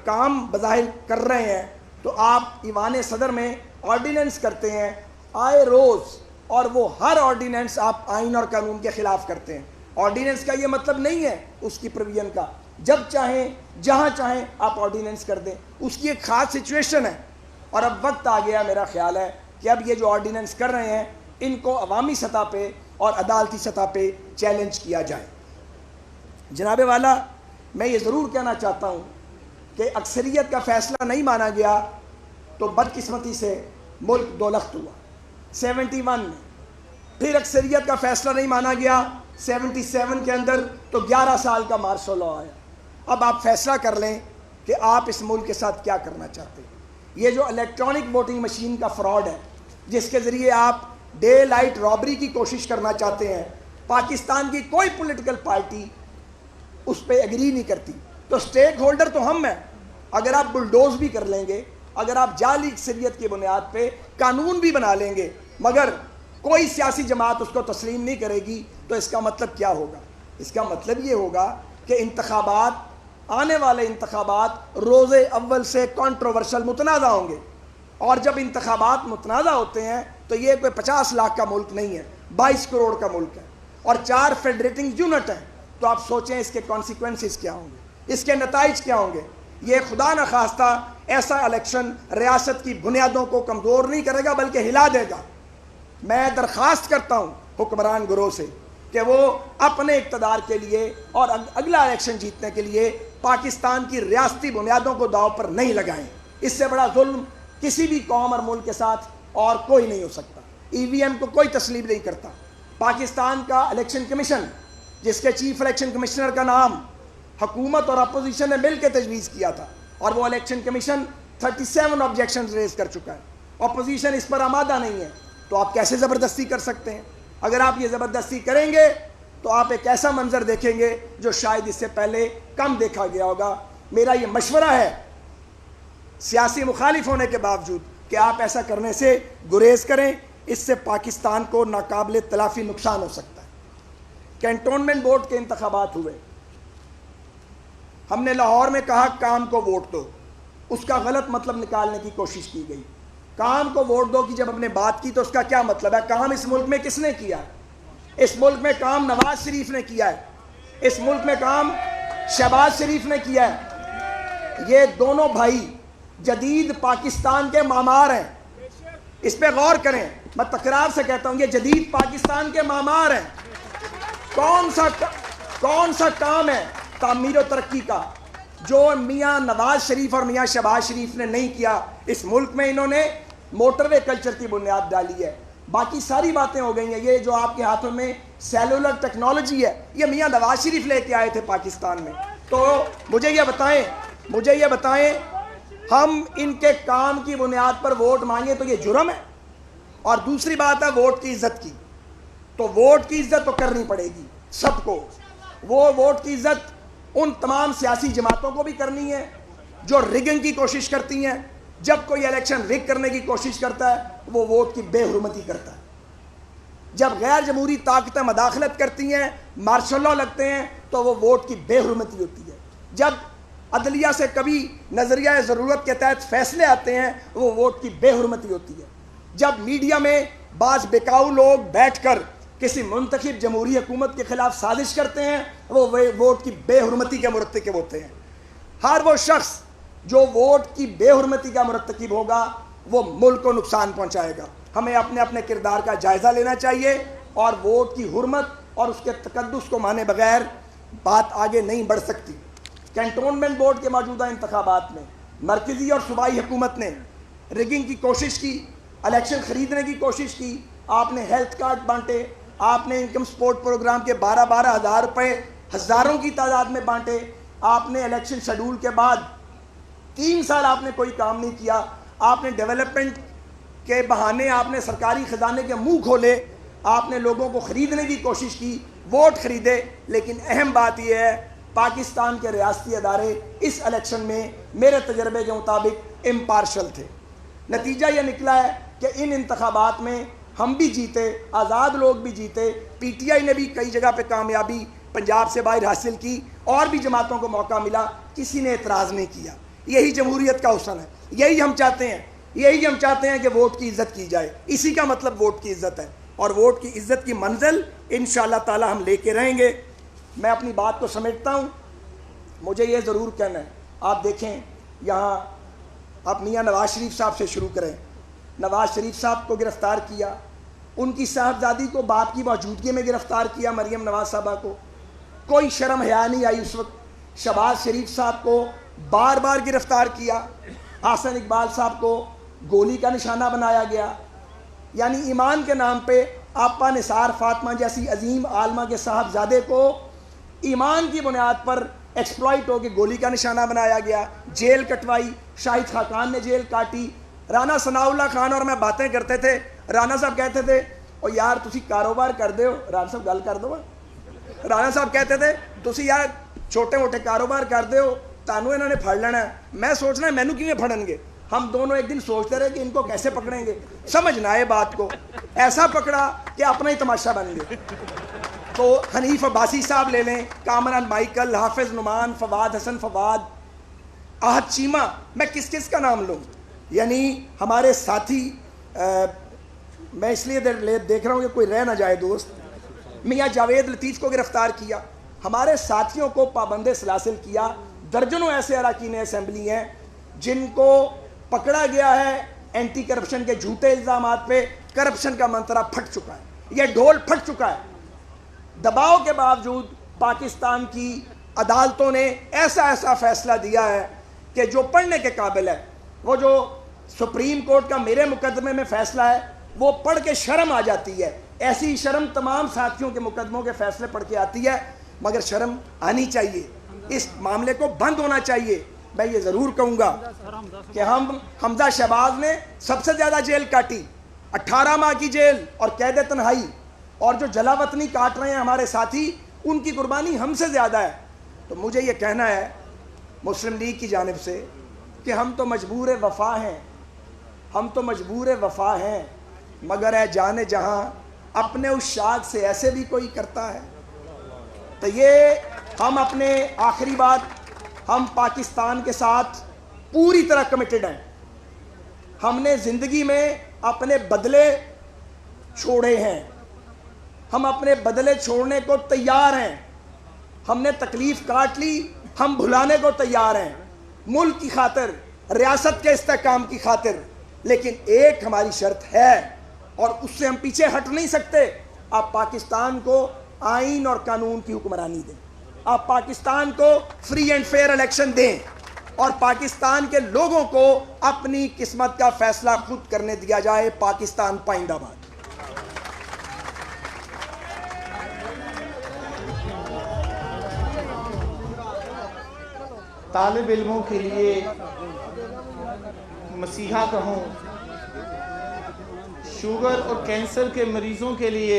کام بظاہر کر رہے ہیں، تو آپ ایوان صدر میں آرڈیننس کرتے ہیں آئے روز، اور وہ ہر آرڈیننس آپ آئین اور قانون کے خلاف کرتے ہیں۔ آرڈیننس کا یہ مطلب نہیں ہے اس کی پروویژن کا، جب چاہیں جہاں چاہیں آپ آرڈیننس کر دیں، اس کی ایک خاص سچویشن ہے، اور اب وقت آ گیا میرا خیال ہے کہ اب یہ جو آرڈیننس کر رہے ہیں ان کو عوامی سطح پہ اور عدالتی سطح پہ چیلنج کیا جائے۔ جناب والا، میں یہ ضرور کہنا چاہتا ہوں کہ اکثریت کا فیصلہ نہیں مانا گیا تو بدقسمتی سے ملک دولخت ہوا 71 میں، پھر اکثریت کا فیصلہ نہیں مانا گیا 77 کے اندر تو 11 سال کا مارشل لاء آیا۔ اب آپ فیصلہ کر لیں کہ آپ اس ملک کے ساتھ کیا کرنا چاہتے ہیں۔ یہ جو الیکٹرانک ووٹنگ مشین کا فراڈ ہے، جس کے ذریعے آپ ڈے لائٹ رابری کی کوشش کرنا چاہتے ہیں، پاکستان کی کوئی پولیٹیکل پارٹی اس پہ ایگری نہیں کرتی، تو سٹیک ہولڈر تو ہم ہیں۔ اگر آپ بلڈوز بھی کر لیں گے، اگر آپ جعلی اکثریت کی بنیاد پہ قانون بھی بنا لیں گے، مگر کوئی سیاسی جماعت اس کو تسلیم نہیں کرے گی، تو اس کا مطلب کیا ہوگا؟ اس کا مطلب یہ ہوگا کہ انتخابات، آنے والے انتخابات روز اول سے کنٹروورشل متنازع ہوں گے، اور جب انتخابات متنازع ہوتے ہیں تو یہ کوئی 50 لاکھ کا ملک نہیں ہے، 22 کروڑ کا ملک ہے، اور 4 فیڈریٹنگ یونٹ ہیں، تو آپ سوچیں اس کے کانسیکوینسز کیا ہوں گے، اس کے نتائج کیا ہوں گے۔ یہ خدا نخواستہ ایسا الیکشن ریاست کی بنیادوں کو کمزور نہیں کرے گا بلکہ ہلا دے گا۔ میں درخواست کرتا ہوں حکمران گروہ سے کہ وہ اپنے اقتدار کے لیے اور اگلا الیکشن جیتنے کے لیے پاکستان کی ریاستی بنیادوں کو داؤ پر نہیں لگائیں۔ اس سے بڑا ظلم کسی بھی قوم اور ملک کے ساتھ اور کوئی نہیں ہو سکتا۔ ای وی ایم کو کوئی تسلیم نہیں کرتا۔ پاکستان کا الیکشن کمیشن، جس کے چیف الیکشن کمشنر کا نام حکومت اور اپوزیشن نے مل کے تجویز کیا تھا، اور وہ الیکشن کمیشن 37 آبجیکشنز ریز کر چکا ہے، اپوزیشن اس پر آمادہ نہیں ہے، تو آپ کیسے زبردستی کر سکتے ہیں؟ اگر آپ یہ زبردستی کریں گے تو آپ ایک ایسا منظر دیکھیں گے جو شاید اس سے پہلے کم دیکھا گیا ہوگا۔ میرا یہ مشورہ ہے سیاسی مخالف ہونے کے باوجود کہ آپ ایسا کرنے سے گریز کریں، اس سے پاکستان کو ناقابل تلافی نقصان ہو سکتا ہے۔ کینٹونمنٹ بورڈ کے انتخابات ہوئے، ہم نے لاہور میں کہا کام کو ووٹ دو، اس کا غلط مطلب نکالنے کی کوشش کی گئی۔ کام کو ووٹ دو کی جب ہم نے بات کی تو اس کا کیا مطلب ہے؟ کام اس ملک میں کس نے کیا ہے؟ اس ملک میں کام نواز شریف نے کیا ہے، اس ملک میں کام شہباز شریف نے کیا ہے۔ یہ دونوں بھائی جدید پاکستان کے معمار ہیں، اس پہ غور کریں۔ میں تکرار سے کہتا ہوں یہ جدید پاکستان کے معمار ہیں۔ کون سا کام ہے تعمیر و ترقی کا جو میاں نواز شریف اور میاں شہباز شریف نے نہیں کیا؟ اس ملک میں انہوں نے موٹر وے کلچر کی بنیاد ڈالی ہے، باقی ساری باتیں ہو گئی ہیں۔ یہ جو آپ کے ہاتھوں میں سیلولر ٹیکنالوجی ہے، یہ میاں نواز شریف لے کے آئے تھے پاکستان میں۔ تو مجھے یہ بتائیں ہم ان کے کام کی بنیاد پر ووٹ مانگے تو یہ جرم ہے؟ اور دوسری بات ہے ووٹ کی عزت کی، تو ووٹ کی عزت تو کرنی پڑے گی سب کو۔ وہ ووٹ کی عزت ان تمام سیاسی جماعتوں کو بھی کرنی ہے جو ریگنگ کی کوشش کرتی ہیں۔ جب کوئی الیکشن ریگ کرنے کی کوشش کرتا ہے وہ ووٹ کی بے حرمتی کرتا ہے۔ جب غیر جمہوری طاقتیں مداخلت کرتی ہیں، مارشل لاء لگتے ہیں، تو وہ ووٹ کی بے حرمتی ہوتی ہے۔ جب عدلیہ سے کبھی نظریہ ضرورت کے تحت فیصلے آتے ہیں وہ ووٹ کی بے حرمتی ہوتی ہے۔ جب میڈیا میں بعض بکاؤ لوگ بیٹھ کر کسی منتخب جمہوری حکومت کے خلاف سازش کرتے ہیں وہ ووٹ کی بے حرمتی کے مرتکب ہوتے ہیں۔ ہر وہ شخص جو ووٹ کی بے حرمتی کا مرتکب ہوگا وہ ملک کو نقصان پہنچائے گا۔ ہمیں اپنے اپنے کردار کا جائزہ لینا چاہیے اور ووٹ کی حرمت اور اس کے تقدس کو مانے بغیر بات آگے نہیں بڑھ سکتی۔ کینٹونمنٹ بورڈ کے موجودہ انتخابات میں مرکزی اور صوبائی حکومت نے رگنگ کی کوشش کی, الیکشن خریدنے کی کوشش کی, آپ نے ہیلتھ کارڈ بانٹے, آپ نے انکم سپورٹ پروگرام کے 12,000 روپے ہزاروں کی تعداد میں بانٹے, آپ نے الیکشن شیڈول کے بعد 3 سال آپ نے کوئی کام نہیں کیا, آپ نے ڈیولپمنٹ کے بہانے آپ نے سرکاری خزانے کے منہ کھولے, آپ نے لوگوں کو خریدنے کی کوشش کی, ووٹ خریدے. لیکن اہم بات یہ ہے پاکستان کے ریاستی ادارے اس الیکشن میں میرے تجربے کے مطابق امپارشل تھے. نتیجہ یہ نکلا ہے کہ ان انتخابات میں ہم بھی جیتے, آزاد لوگ بھی جیتے, پی ٹی آئی نے بھی کئی جگہ پہ کامیابی پنجاب سے باہر حاصل کی, اور بھی جماعتوں کو موقع ملا, کسی نے اعتراض نہیں کیا. یہی جمہوریت کا حسن ہے, یہی ہم چاہتے ہیں, یہی ہم چاہتے ہیں کہ ووٹ کی عزت کی جائے. اسی کا مطلب ووٹ کی عزت ہے, اور ووٹ کی عزت کی منزل انشاءاللہ تعالی ہم لے کے رہیں گے. میں اپنی بات کو سمیٹتا ہوں. مجھے یہ ضرور کہنا ہے, آپ دیکھیں یہاں آپ میاں نواز شریف صاحب سے شروع کریں. نواز شریف صاحب کو گرفتار کیا, ان کی صاحبزادی کو باپ کی موجودگی میں گرفتار کیا, مریم نواز صاحبہ کو. کوئی شرم حیا نہیں آئی اس وقت. شہباز شریف صاحب کو بار بار گرفتار کیا, حسن اقبال صاحب کو گولی کا نشانہ بنایا گیا. یعنی ایمان کے نام پہ آپا نثار فاطمہ جیسی عظیم عالمہ کے صاحبزادے کو ایمان کی بنیاد پر ایکسپلائٹ ہو کے گولی کا نشانہ بنایا گیا, جیل کٹوائی. شاہد خاقان نے جیل کاٹی. رانا ثناء اللہ خان اور میں باتیں کرتے تھے, رانا صاحب کہتے تھے او یار تسی کاروبار کر دے ہو, رانا صاحب گل کر دو. رانا صاحب کہتے تھے تسی یار چھوٹے موٹے کاروبار کر دے ہو, تانوں انہوں نے پھڑ لینا ہے. میں سوچنا ہے مینوں کیویں پھڑن گے. ہم دونوں ایک دن سوچتے رہے کہ ان کو کیسے پکڑیں گے, سمجھ نہ آئے بات کو. ایسا پکڑا کہ اپنا ہی تماشا بن گئے. تو حنیف عباسی صاحب لے لیں, کامران مائیکل, حافظ نعمان, فواد حسن فواد, احد چیمہ, میں کس کس کا نام لوں. یعنی ہمارے ساتھی, میں اس لیے دیکھ رہا ہوں کہ کوئی رہ نہ جائے دوست, میاں جاوید لطیف کو گرفتار کیا, ہمارے ساتھیوں کو پابند سلاسل کیا. درجنوں ایسے اراکین اسمبلی ہیں جن کو پکڑا گیا ہے اینٹی کرپشن کے جھوٹے الزامات پہ. کرپشن کا منترا پھٹ چکا ہے, یہ ڈھول پھٹ چکا ہے. دباؤ کے باوجود پاکستان کی عدالتوں نے ایسا فیصلہ دیا ہے کہ جو پڑھنے کے قابل ہے. وہ جو سپریم کورٹ کا میرے مقدمے میں فیصلہ ہے وہ پڑھ کے شرم آ جاتی ہے. ایسی شرم تمام ساتھیوں کے مقدموں کے فیصلے پڑھ کے آتی ہے, مگر شرم آنی چاہیے, اس معاملے کو بند ہونا چاہیے. میں یہ ضرور کہوں گا کہ حمزہ شہباز نے سب سے زیادہ جیل کاٹی, 18 ماہ کی جیل اور قید تنہائی, اور جو جلا وطنی کاٹ رہے ہیں ہمارے ساتھی ان کی قربانی ہم سے زیادہ ہے. تو مجھے یہ کہنا ہے مسلم لیگ کی جانب سے کہ ہم تو مجبور وفا ہیں, ہم تو مجبور وفا ہیں, مگر اے جانے جہاں اپنے اس شاخ سے ایسے بھی کوئی کرتا ہے. تو یہ ہم اپنے آخری بات, ہم پاکستان کے ساتھ پوری طرح کمیٹڈ ہیں. ہم نے زندگی میں اپنے بدلے چھوڑے ہیں, ہم اپنے بدلے چھوڑنے کو تیار ہیں. ہم نے تکلیف کاٹ لی, ہم بھلانے کو تیار ہیں ملک کی خاطر, ریاست کے استحکام کی خاطر. لیکن ایک ہماری شرط ہے اور اس سے ہم پیچھے ہٹ نہیں سکتے. آپ پاکستان کو آئین اور قانون کی حکمرانی دیں, آپ پاکستان کو فری اینڈ فیئر الیکشن دیں, اور پاکستان کے لوگوں کو اپنی قسمت کا فیصلہ خود کرنے دیا جائے. پاکستان پائندہ باد. طالب علموں کے لیے مسیحا کہوں, شوگر اور کینسر کے مریضوں کے لیے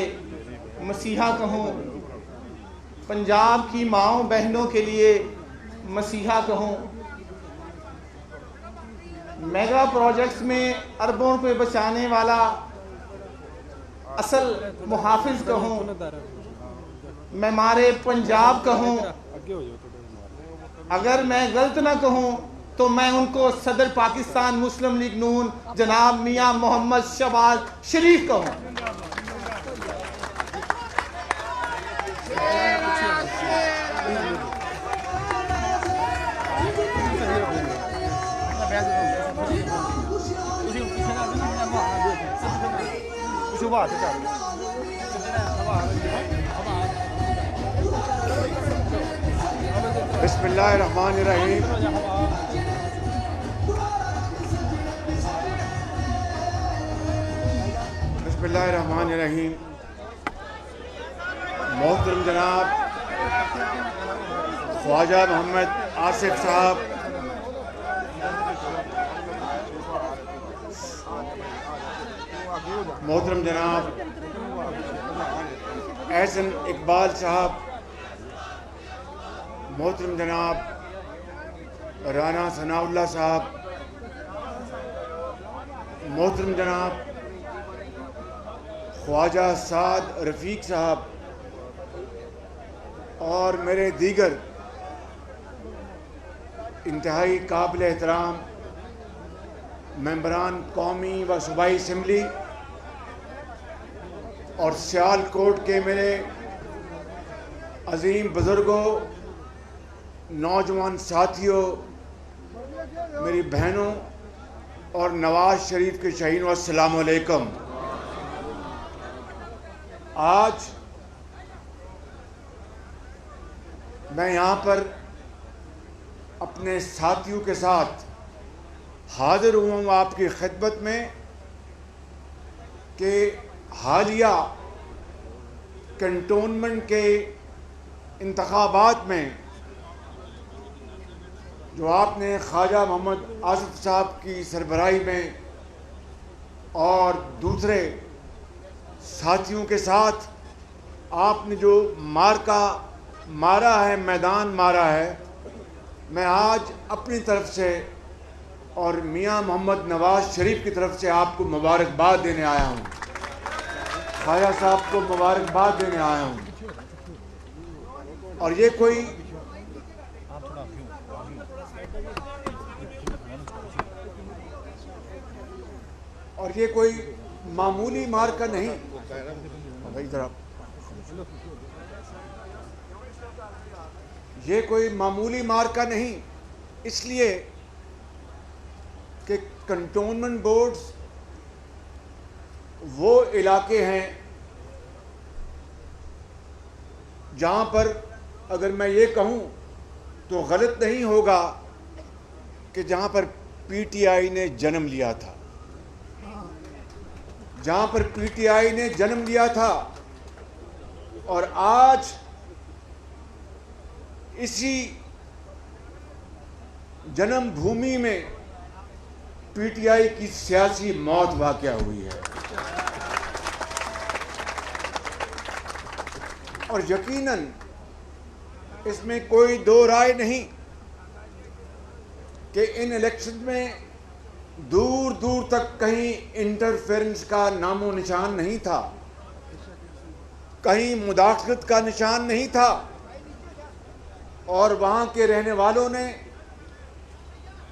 مسیحا کہوں, پنجاب کی ماؤں بہنوں کے لیے مسیحا کہوں, میگا پروجیکٹس میں اربوں روپے بچانے والا اصل محافظ کہوں, معمار پنجاب کہوں. اگر میں غلط نہ کہوں تو میں ان کو صدر پاکستان مسلم لیگ نون جناب میاں محمد شہباز شریف کہوں. بسم اللہ الرحمن الرحیم. بسم اللہ الرحمن الرحیم. محترم جناب خواجہ محمد آصف صاحب، محترم جناب احسن اقبال صاحب، محترم جناب رانا ثناء اللہ صاحب، محترم جناب خواجہ سعد رفیق صاحب، اور میرے دیگر انتہائی قابل احترام ممبران قومی و صوبائی اسمبلی اور سیال کوٹ کے میرے عظیم بزرگوں، نوجوان ساتھیوں، میری بہنوں اور نواز شریف کے شہینوں، السلام علیکم. آج میں یہاں پر اپنے ساتھیوں کے ساتھ حاضر ہوا ہوں آپ کی خدمت میں کہ حالیہ کنٹونمنٹ کے انتخابات میں جو آپ نے خواجہ محمد آصف صاحب کی سربراہی میں اور دوسرے ساتھیوں کے ساتھ آپ نے جو مارکا مارا ہے، میدان مارا ہے، میں آج اپنی طرف سے اور میاں محمد نواز شریف کی طرف سے آپ کو مبارکباد دینے آیا ہوں. خواجہ صاحب کو مبارکباد دینے آیا ہوں. اور یہ کوئی معمولی مارکا نہیں. یہ کوئی معمولی مارکا نہیں، اس لیے کہ کنٹونمنٹ بورڈز وہ علاقے ہیں جہاں پر اگر میں یہ کہوں تو غلط نہیں ہوگا کہ جہاں پر پی ٹی آئی نے جنم لیا تھا، جہاں پر پی ٹی آئی نے جنم لیا تھا. اور آج اسی جنم بھومی میں پی ٹی آئی کی سیاسی موت واقع ہوئی ہے. اور یقیناً اس میں کوئی دو رائے نہیں کہ ان الیکشن میں دور دور تک کہیں انٹرفیرنس کا نام و نشان نہیں تھا، کہیں مداخلت کا نشان نہیں تھا، اور وہاں کے رہنے والوں نے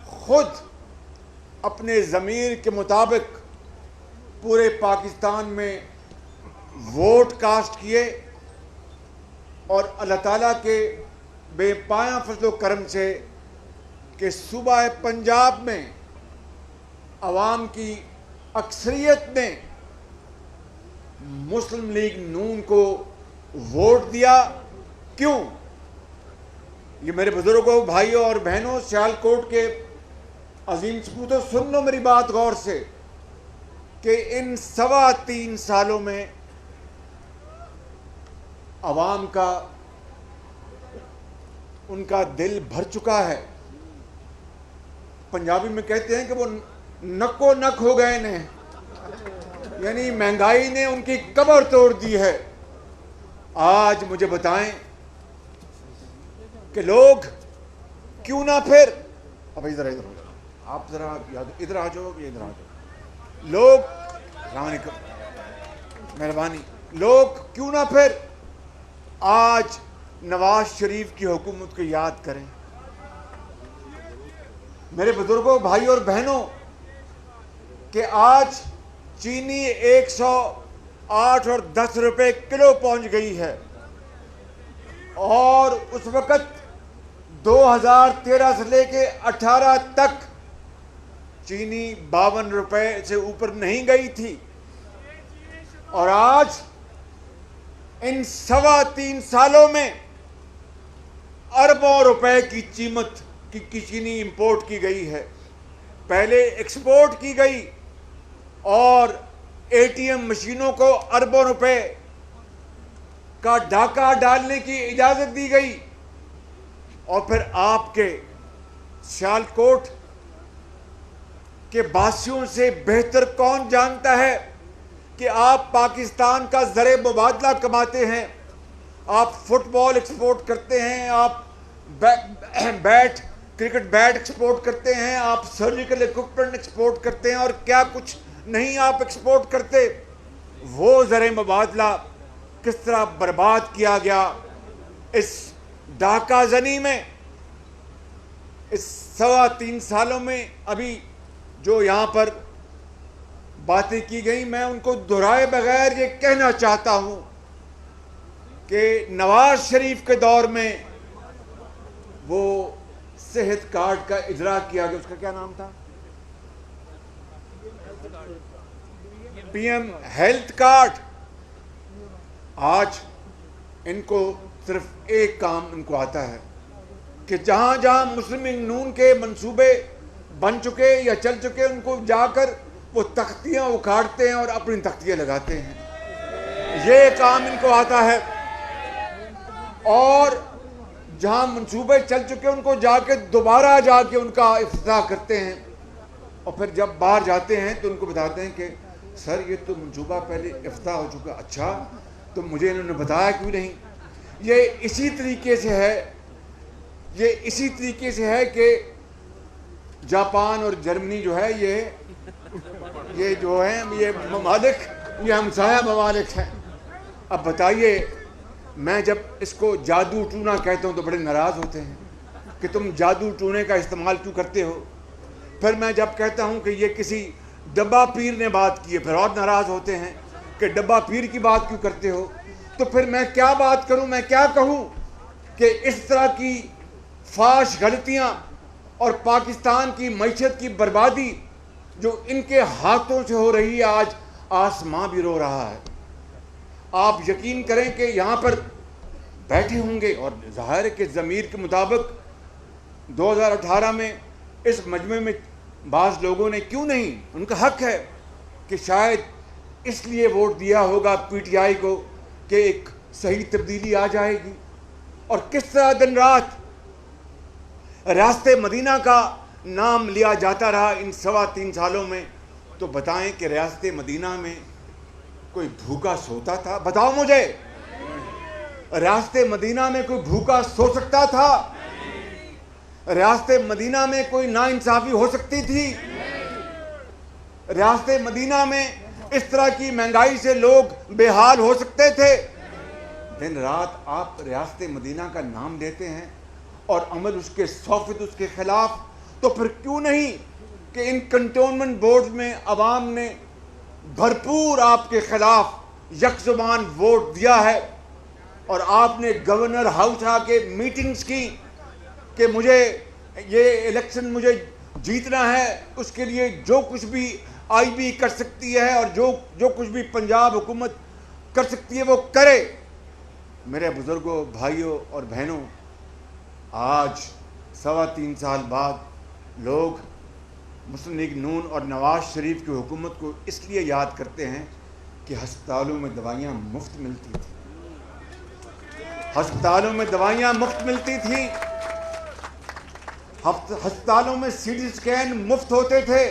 خود اپنے ضمیر کے مطابق پورے پاکستان میں ووٹ کاسٹ کیے، اور اللہ تعالیٰ کے بے پایاں فضل و کرم سے کہ صوبہ پنجاب میں عوام کی اکثریت نے مسلم لیگ نون کو ووٹ دیا. کیوں؟ یہ میرے بزرگوں، بھائیوں اور بہنوں، سیال کوٹ کے عظیم سپوتوں، سن لو میری بات غور سے کہ ان 3.25 سالوں میں عوام کا ان کا دل بھر چکا ہے. پنجابی میں کہتے ہیں کہ وہ نکو نک ہو گئے نے، یعنی مہنگائی نے ان کی کمر توڑ دی ہے. آج مجھے بتائیں کہ لوگ کیوں نہ پھر اب ادھر آپ ذرا ادھر آ جاؤ، ادھر آ جاؤ. لوگ مہربانی، لوگ کیوں نہ پھر آج نواز شریف کی حکومت کو یاد کریں. میرے بزرگوں، بھائیوں اور بہنوں، کہ آج چینی 108 اور 10 روپے کلو پہنچ گئی ہے، اور اس وقت 2013 سے لے کے 18 تک چینی 52 روپے سے اوپر نہیں گئی تھی. اور آج ان 3.25 سالوں میں اربوں روپے کی قیمت کی چینی امپورٹ کی گئی ہے. پہلے ایکسپورٹ کی گئی اور ATM مشینوں کو اربوں روپے کا ڈاکہ ڈالنے کی اجازت دی گئی، اور پھر آپ کے سیالکوٹ کے باسیوں سے بہتر کون جانتا ہے کہ آپ پاکستان کا زر مبادلہ کماتے ہیں، آپ فٹ بال ایکسپورٹ کرتے ہیں، آپ بیٹ کرکٹ بیٹ ایکسپورٹ کرتے ہیں، آپ سرجیکل ایکوپمنٹ ایکسپورٹ کرتے ہیں، اور کیا کچھ نہیں آپ ایکسپورٹ کرتے۔ وہ زر مبادلہ کس طرح برباد کیا گیا اس ڈاکہ زنی میں، اس 3.25 سالوں میں۔ ابھی جو یہاں پر باتیں کی گئی، میں ان کو دہرائے بغیر یہ کہنا چاہتا ہوں کہ نواز شریف کے دور میں وہ صحت کارڈ کا اجرا کیا گیا، اس کا کیا نام تھا؟ PM health card. آج ان کو صرف ایک کام ان کو آتا ہے کہ جہاں جہاں مسلم لیگ نون کے منصوبے بن چکے یا چل چکے، ان کو جا کر وہ تختیاں اکھاڑتے ہیں اور اپنی تختیاں لگاتے ہیں، یہ کام ان کو آتا ہے۔ اور جہاں منصوبے چل چکے ان کو جا کے دوبارہ جا کے ان کا افتتاح کرتے ہیں، اور پھر جب باہر جاتے ہیں تو ان کو بتاتے ہیں کہ سر یہ تو منصوبہ پہلے افتتاح ہو چکا۔ اچھا، تو مجھے انہوں نے بتایا کیوں نہیں؟ یہ اسی طریقے سے ہے کہ جاپان اور جرمنی جو ہے یہ جو ہیں یہ ممالک، یہ ہمسایہ ممالک ہیں۔ اب بتائیے، میں جب اس کو جادو ٹونا کہتا ہوں تو بڑے ناراض ہوتے ہیں کہ تم جادو ٹونے کا استعمال کیوں کرتے ہو۔ پھر میں جب کہتا ہوں کہ یہ کسی ڈبہ پیر نے بات کی ہے، پھر اور ناراض ہوتے ہیں کہ ڈبہ پیر کی بات کیوں کرتے ہو۔ تو پھر میں کیا بات کروں، میں کیا کہوں کہ اس طرح کی فاش غلطیاں اور پاکستان کی معیشت کی بربادی جو ان کے ہاتھوں سے ہو رہی ہے، آج آسماں بھی رو رہا ہے۔ آپ یقین کریں کہ یہاں پر بیٹھے ہوں گے، اور ظاہر ہے کہ ضمیر کے مطابق 2018 میں اس مجمع میں بعض لوگوں نے کیوں نہیں، ان کا حق ہے کہ شاید اس لیے ووٹ دیا ہوگا PTI کو کہ ایک صحیح تبدیلی آ جائے گی۔ اور کس طرح دن رات ریاست مدینہ کا نام لیا جاتا رہا ان 3.25 سالوں میں۔ تو بتائیں کہ ریاست مدینہ میں کوئی بھوکا سوتا تھا؟ بتاؤ مجھے، ریاست مدینہ میں کوئی بھوکا سو سکتا تھا؟ ریاست مدینہ میں کوئی ناانصافی ہو سکتی تھی؟ ریاست مدینہ میں اس طرح کی مہنگائی سے لوگ بے حال ہو سکتے تھے؟ دن رات آپ ریاست مدینہ کا نام لیتے ہیں اور عمل اس کے 100% اس کے خلاف۔ تو پھر کیوں نہیں کہ ان کنٹونمنٹ بورڈ میں عوام نے بھرپور آپ کے خلاف یک زبان ووٹ دیا ہے، اور آپ نے گورنر ہاؤس آ کے میٹنگز کی کہ مجھے یہ الیکشن مجھے جیتنا ہے، اس کے لیے جو کچھ بھی IB کر سکتی ہے اور جو کچھ بھی پنجاب حکومت کر سکتی ہے وہ کرے۔ میرے بزرگوں، بھائیوں اور بہنوں، آج 3.25 سال بعد لوگ مسلم لیگ نون اور نواز شریف کی حکومت کو اس لیے یاد کرتے ہیں کہ ہسپتالوں میں دوائیاں مفت ملتی تھیں، ہسپتالوں میں دوائیاں مفت ملتی تھیں، ہسپتالوں میں CT اسکین مفت ہوتے تھے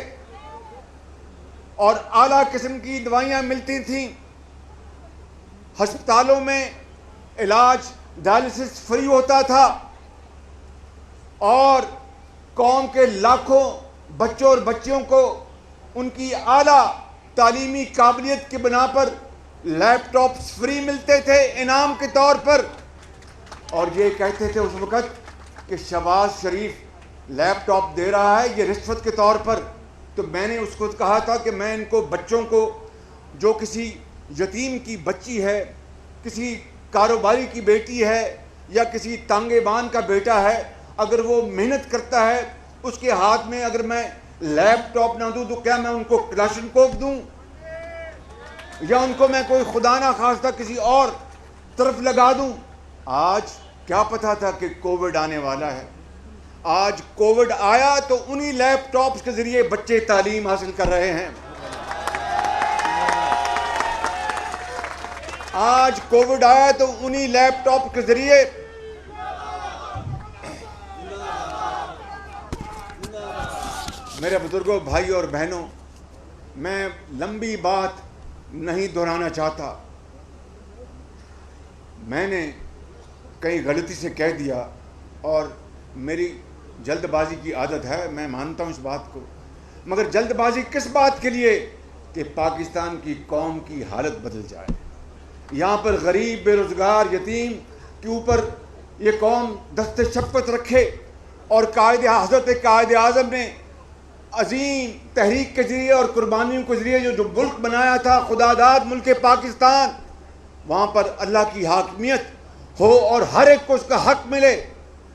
اور اعلیٰ قسم کی دوائیاں ملتی تھیں، ہسپتالوں میں علاج ڈائلسس فری ہوتا تھا، اور قوم کے لاکھوں بچوں اور بچیوں کو ان کی اعلیٰ تعلیمی قابلیت کی بنا پر لیپ ٹاپس فری ملتے تھے انعام کے طور پر۔ اور یہ کہتے تھے اس وقت کہ شہباز شریف لیپ ٹاپ دے رہا ہے یہ رشوت کے طور پر۔ تو میں نے اس کو کہا تھا کہ میں ان کو بچوں کو، جو کسی یتیم کی بچی ہے، کسی کاروباری کی بیٹی ہے یا کسی تانگے بان کا بیٹا ہے، اگر وہ محنت کرتا ہے اس کے ہاتھ میں اگر میں لیپ ٹاپ نہ دوں تو کیا میں ان کو کلاشنکوف دوں، یا ان کو میں کوئی خدا نہ خواستہ کسی اور طرف لگا دوں؟ آج کیا پتا تھا کہ کووڈ آنے والا ہے؟ آج کووڈ آیا تو انہی لیپ ٹاپس کے ذریعے بچے تعلیم حاصل کر رہے ہیں۔ آج کووڈ آیا تو انہی لیپ ٹاپ کے ذریعے میرے بزرگوں، بھائی اور بہنوں، میں لمبی بات نہیں دہرانا چاہتا. میں نے کہیں غلطی سے کہہ دیا اور میری جلد بازی کی عادت ہے، میں مانتا ہوں اس بات کو، مگر جلد بازی کس بات کے لیے؟ کہ پاکستان کی قوم کی حالت بدل جائے. یہاں پر غریب، بے روزگار، یتیم کے اوپر یہ قوم دست شفقت رکھے. اور حضرت قائد اعظم نے عظیم تحریک کے ذریعے اور قربانیوں کے ذریعے جو ملک بنایا تھا، خدا داد ملک پاکستان، وہاں پر اللہ کی حاکمیت ہو اور ہر ایک کو اس کا حق ملے.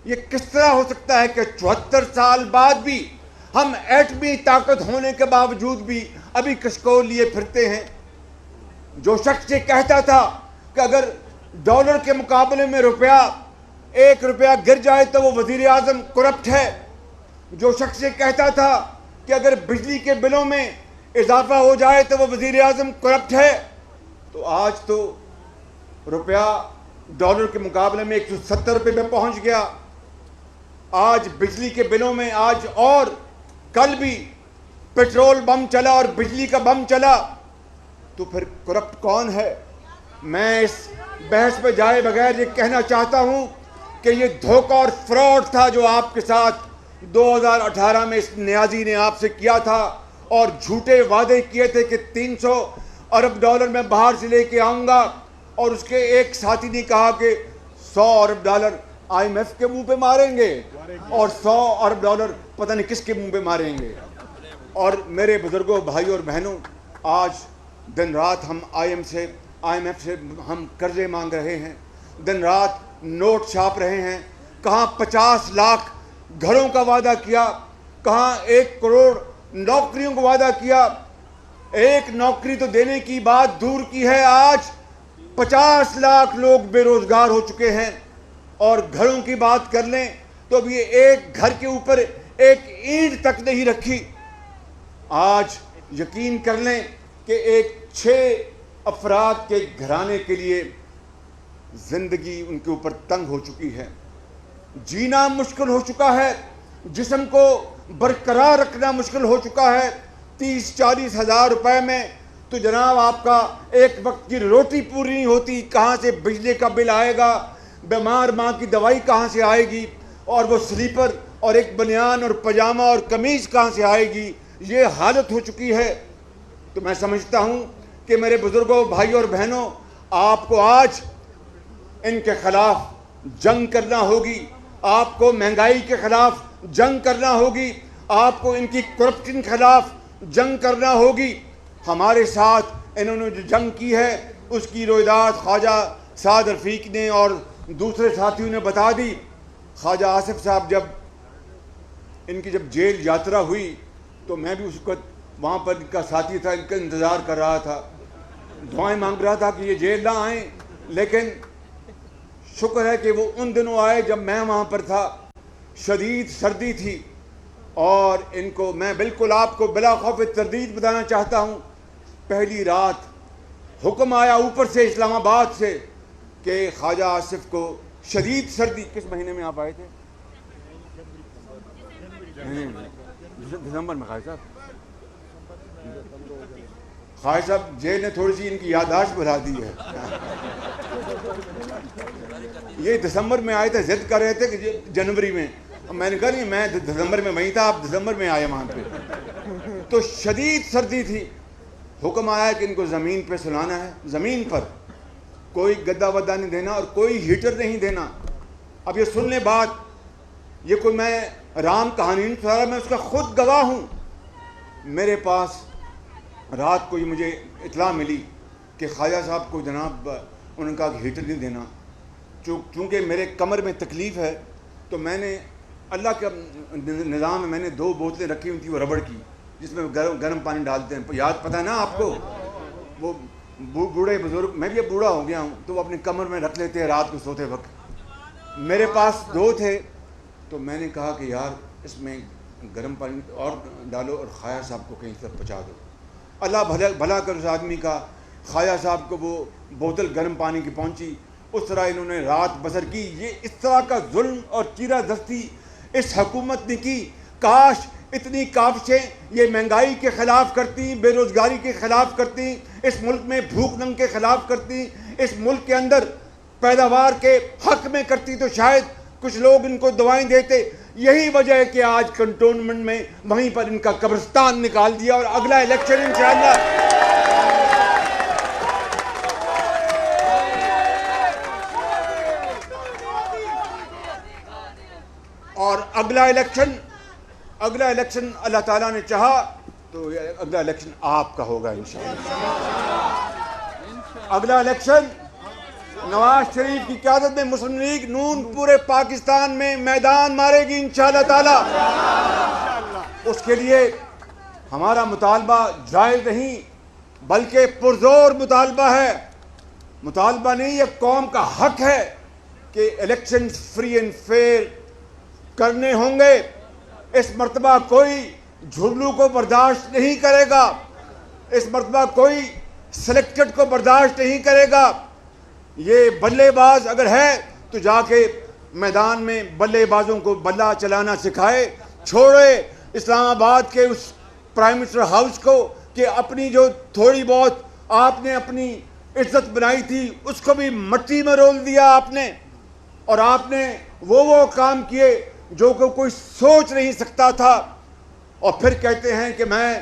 یہ کس طرح ہو سکتا ہے کہ 74 سال بعد بھی ہم ایٹمی طاقت ہونے کے باوجود بھی ابھی کشکول لیے پھرتے ہیں؟ جو شخص یہ کہتا تھا کہ اگر ڈالر کے مقابلے میں ایک روپیہ گر جائے تو وہ وزیر اعظم کرپٹ ہے، جو شخص یہ کہتا تھا کہ اگر بجلی کے بلوں میں اضافہ ہو جائے تو وہ وزیر اعظم کرپٹ ہے، تو آج تو روپیہ ڈالر کے مقابلے میں 170 روپے پہ پہنچ گیا. آج بجلی کے بلوں میں اور کل بھی پیٹرول بم چلا اور بجلی کا بم چلا، تو پھر کرپٹ کون ہے؟ میں اس بحث پہ جائے بغیر یہ کہنا چاہتا ہوں کہ یہ دھوکہ اور فراڈ تھا جو آپ کے ساتھ 2018 میں اس نیازی نے آپ سے کیا تھا، اور جھوٹے وعدے کیے تھے کہ 300 ارب ڈالر میں باہر سے لے کے آؤں گا، اور اس کے ایک ساتھی نے کہا کہ 100 ارب ڈالر IMF کے منہ پہ ماریں گے اور 100 ارب ڈالر پتہ نہیں کس کے منہ پہ ماریں گے. اور میرے بزرگوں، بھائی اور بہنوں، آج دن رات ہم IMF سے ہم قرضے مانگ رہے ہیں، دن رات نوٹ چھاپ رہے ہیں. کہاں 50 لاکھ گھروں کا وعدہ کیا، کہاں 1 کروڑ نوکریوں کا وعدہ کیا. ایک نوکری تو دینے کی بات دور کی ہے، آج 50 لاکھ لوگ بے روزگار ہو چکے ہیں. اور گھروں کی بات کر لیں تو اب یہ ایک گھر کے اوپر ایک اینٹ تک نہیں رکھی. آج یقین کر لیں کہ ایک 6 افراد کے گھرانے کے لیے زندگی ان کے اوپر تنگ ہو چکی ہے، جینا مشکل ہو چکا ہے، جسم کو برقرار رکھنا مشکل ہو چکا ہے. 30-40 ہزار روپے میں تو جناب آپ کا ایک وقت کی روٹی پوری نہیں ہوتی. کہاں سے بجلی کا بل آئے گا، بیمار ماں کی دوائی کہاں سے آئے گی، اور وہ سلیپر اور ایک بنیان اور پجامہ اور قمیض کہاں سے آئے گی؟ یہ حالت ہو چکی ہے. تو میں سمجھتا ہوں کہ میرے بزرگوں، بھائی اور بہنوں، آپ کو آج ان کے خلاف جنگ کرنا ہوگی، آپ کو مہنگائی کے خلاف جنگ کرنا ہوگی، آپ کو ان کی کرپشن کے خلاف جنگ کرنا ہوگی. ہمارے ساتھ انہوں نے جو جنگ کی ہے اس کی رویداد خواجہ سعد رفیق نے اور دوسرے ساتھیوں نے بتا دی. خواجہ آصف صاحب ان کی جب جیل یاترا ہوئی تو میں بھی اس وقت وہاں پر ان کا ساتھی تھا، ان کا انتظار کر رہا تھا، دعائیں مانگ رہا تھا کہ یہ جیل نہ آئیں. لیکن شکر ہے کہ وہ ان دنوں آئے جب میں وہاں پر تھا. شدید سردی تھی، اور ان کو میں بالکل آپ کو بلا خوف تردید بتانا چاہتا ہوں. پہلی رات حکم آیا اوپر سے اسلام آباد سے کہ خواجہ آصف کو شدید سردی. کس مہینے میں آپ آئے تھے؟ دسمبر میں. خواجہ صاحب جیل نے تھوڑی سی ان کی یادداشت بڑھا دی ہے. یہ دسمبر میں آئے تھے، ضد کر رہے تھے کہ جنوری میں. میں نے کہا نہیں، میں دسمبر میں وہیں تھا، آپ دسمبر میں آئے وہاں پہ. تو شدید سردی تھی. حکم آیا کہ ان کو زمین پہ سلانا ہے، زمین پر کوئی گدا ودا نہیں دینا اور کوئی ہیٹر نہیں دینا. اب یہ سن لیں بات، یہ کوئی میں رام کہانی نہیں سنا رہا، میں اس کا خود گواہ ہوں. میرے پاس رات کو یہ مجھے اطلاع ملی کہ خواجہ صاحب کو جناب انہوں نے کہا کہ ہیٹر نہیں دینا. چونکہ میرے کمر میں تکلیف ہے تو میں نے اللہ کا نظام میں نے 2 بوتلیں رکھی ہوئی تھیں وہ ربڑ کی، جس میں گرم پانی ڈالتے ہیں. یاد پتہ ہے نا آپ کو، وہ بوڑھے بزرگ، میں بھی اب بوڑھا ہو گیا ہوں، تو وہ اپنی کمر میں رکھ لیتے ہیں رات کو سوتے وقت. میرے پاس 2 تھے تو میں نے کہا کہ یار اس میں گرم پانی اور ڈالو اور خواجہ صاحب کو کہیں طرف پہنچا دو. اللہ بھلا کر اس آدمی کا. خواجہ صاحب کو وہ بوتل گرم پانی کی پہنچی، اس طرح انہوں نے رات بسر کی. یہ اس طرح کا ظلم اور چیرہ دستی اس حکومت نے کی. کاش اتنی کاوشیں یہ مہنگائی کے خلاف کرتی، بے روزگاری کے خلاف کرتی، اس ملک میں بھوک ننگ کے خلاف کرتی، اس ملک کے اندر پیداوار کے حق میں کرتی، تو شاید کچھ لوگ ان کو دعائیں دیتے. یہی وجہ ہے کہ آج کنٹونمنٹ میں وہیں پر ان کا قبرستان نکال دیا، اور اگلا الیکشن انشاءاللہ اور اگلا الیکشن اللہ تعالیٰ نے چاہا تو اگلا الیکشن آپ کا ہوگا انشاءاللہ. اگلا الیکشن نواز شریف کی قیادت میں مسلم لیگ نون پورے پاکستان میں میدان مارے گی انشاءاللہ تعالیٰ. اس کے لیے ہمارا مطالبہ جائز نہیں بلکہ پرزور مطالبہ ہے. مطالبہ نہیں، یہ قوم کا حق ہے کہ الیکشن فری اینڈ فیئر کرنے ہوں گے. اس مرتبہ کوئی جھرلو کو برداشت نہیں کرے گا، اس مرتبہ کوئی سلیکٹڈ کو برداشت نہیں کرے گا. یہ بلے باز اگر ہے تو جا کے میدان میں بلے بازوں کو بلہ چلانا سکھائے. چھوڑے اسلام آباد کے اس پرائم منسٹر ہاؤس کو کہ اپنی جو تھوڑی بہت آپ نے اپنی عزت بنائی تھی اس کو بھی مٹی میں رول دیا آپ نے، اور آپ نے وہ کام کیے جو کہ کوئی سوچ نہیں سکتا تھا. اور پھر کہتے ہیں کہ میں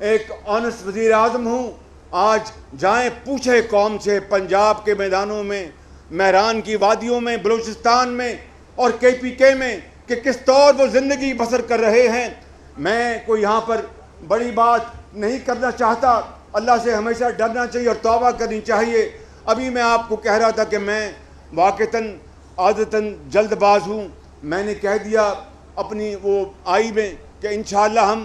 ایک آنسٹ وزیر اعظم ہوں. آج جائیں پوچھے قوم سے پنجاب کے میدانوں میں، مہران کی وادیوں میں، بلوچستان میں اور KPK میں کہ کس طور وہ زندگی بسر کر رہے ہیں. میں کوئی یہاں پر بڑی بات نہیں کرنا چاہتا. اللہ سے ہمیشہ ڈرنا چاہیے اور توبہ کرنی چاہیے. ابھی میں آپ کو کہہ رہا تھا کہ میں واقعتاً عادتاً جلد باز ہوں. میں نے کہہ دیا اپنی وہ آئی میں کہ انشاءاللہ ہم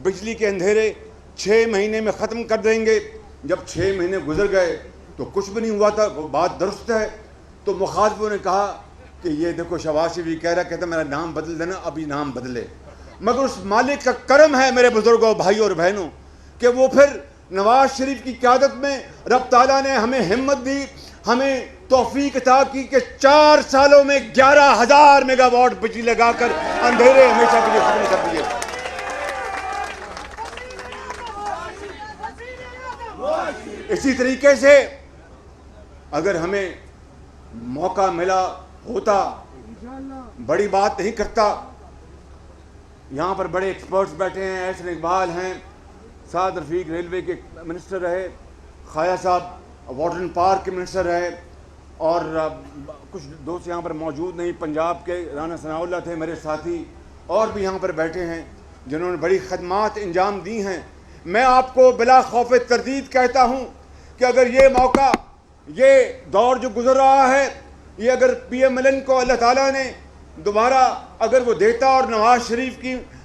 بجلی کے اندھیرے 6 مہینے میں ختم کر دیں گے. جب 6 مہینے گزر گئے تو کچھ بھی نہیں ہوا تھا. وہ بات درست ہے. تو مخاطبوں نے کہا کہ یہ دیکھو شہباز شریف کہہ رہا، کہتا میرا نام بدل دینا. ابھی نام بدلے، مگر اس مالک کا کرم ہے میرے بزرگوں، بھائیوں اور بہنوں، کہ وہ پھر نواز شریف کی قیادت میں رب تعالیٰ نے ہمیں ہمت دی، ہمیں توفیق عطا کی کہ 4 سالوں میں 11,000 میگا واٹ بجلی لگا کر اندھیرے ہمیشہ کے لیے ختم کر دیے. اسی طریقے سے اگر ہمیں موقع ملا ہوتا، بڑی بات نہیں کرتا. یہاں پر بڑے ایکسپرٹس بیٹھے ہیں، احسن اقبال ہیں، سعد رفیق ریلوے کے منسٹر رہے، خواجہ صاحب واٹر اینڈ پارک کے منسٹر رہے، اور کچھ دوست یہاں پر موجود نہیں، پنجاب کے رانا ثناء اللہ تھے میرے ساتھی، اور بھی یہاں پر بیٹھے ہیں جنہوں نے بڑی خدمات انجام دی ہیں. میں آپ کو بلا خوف تردید کہتا ہوں کہ اگر یہ موقع، یہ دور جو گزر رہا ہے، یہ اگر PMLN کو اللہ تعالیٰ نے دوبارہ اگر وہ دیتا اور نواز شریف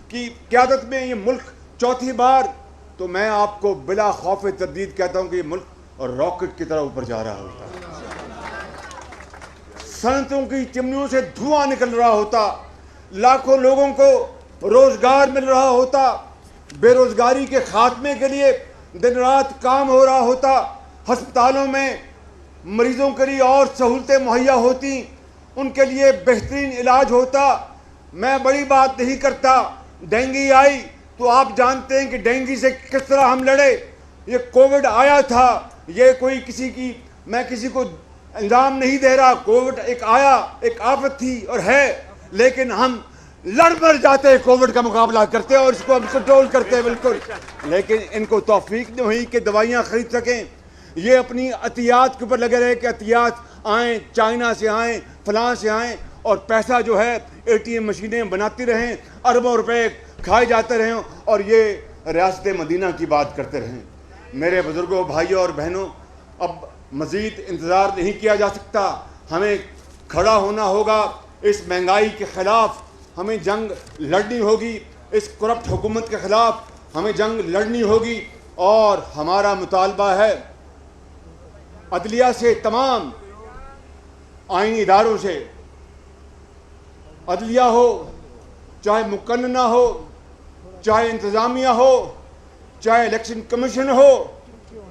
کی قیادت میں یہ ملک 4تھی بار، تو میں آپ کو بلا خوف تردید کہتا ہوں کہ یہ ملک راکٹ کی طرح اوپر جا رہا ہوتا، صنعتوں کی چمنیوں سے دھواں نکل رہا ہوتا، لاکھوں لوگوں کو روزگار مل رہا ہوتا، بے روزگاری کے خاتمے کے لیے دن رات کام ہو رہا ہوتا، ہسپتالوں میں مریضوں کے لیے اور سہولتیں مہیا ہوتی، ان کے لیے بہترین علاج ہوتا. میں بڑی بات نہیں کرتا. ڈینگی آئی تو آپ جانتے ہیں کہ ڈینگی سے کس طرح ہم لڑے. یہ کووڈ آیا تھا، یہ کوئی میں کسی کو الزام نہیں دے رہا. کووڈ ایک آیا، ایک آفت تھی اور ہے، لیکن ہم لڑ مر جاتے ہیں، کووڈ کا مقابلہ کرتے ہیں اور اس کو ہم کنٹرول کرتے ہیں بالکل. لیکن ان کو توفیق نہیں ہوئی کہ دوائیاں خرید سکیں. یہ اپنی عطیات کے اوپر لگے رہے کہ عطیات آئیں، چائنا سے آئیں، فلاں سے آئیں، اور پیسہ جو ہے ATM مشینیں بناتی رہیں، اربوں روپے کھائے جاتے رہیں اور یہ ریاست مدینہ کی بات کرتے رہیں. میرے بزرگوں، بھائیوں اور بہنوں، اب مزید انتظار نہیں کیا جا سکتا. ہمیں کھڑا ہونا ہوگا. اس مہنگائی کے خلاف ہمیں جنگ لڑنی ہوگی، اس کرپٹ حکومت کے خلاف ہمیں جنگ لڑنی ہوگی. اور ہمارا مطالبہ ہے عدلیہ سے، تمام آئینی اداروں سے، عدلیہ ہو چاہے مقننہ ہو، چاہے انتظامیہ ہو، چاہے الیکشن کمیشن ہو،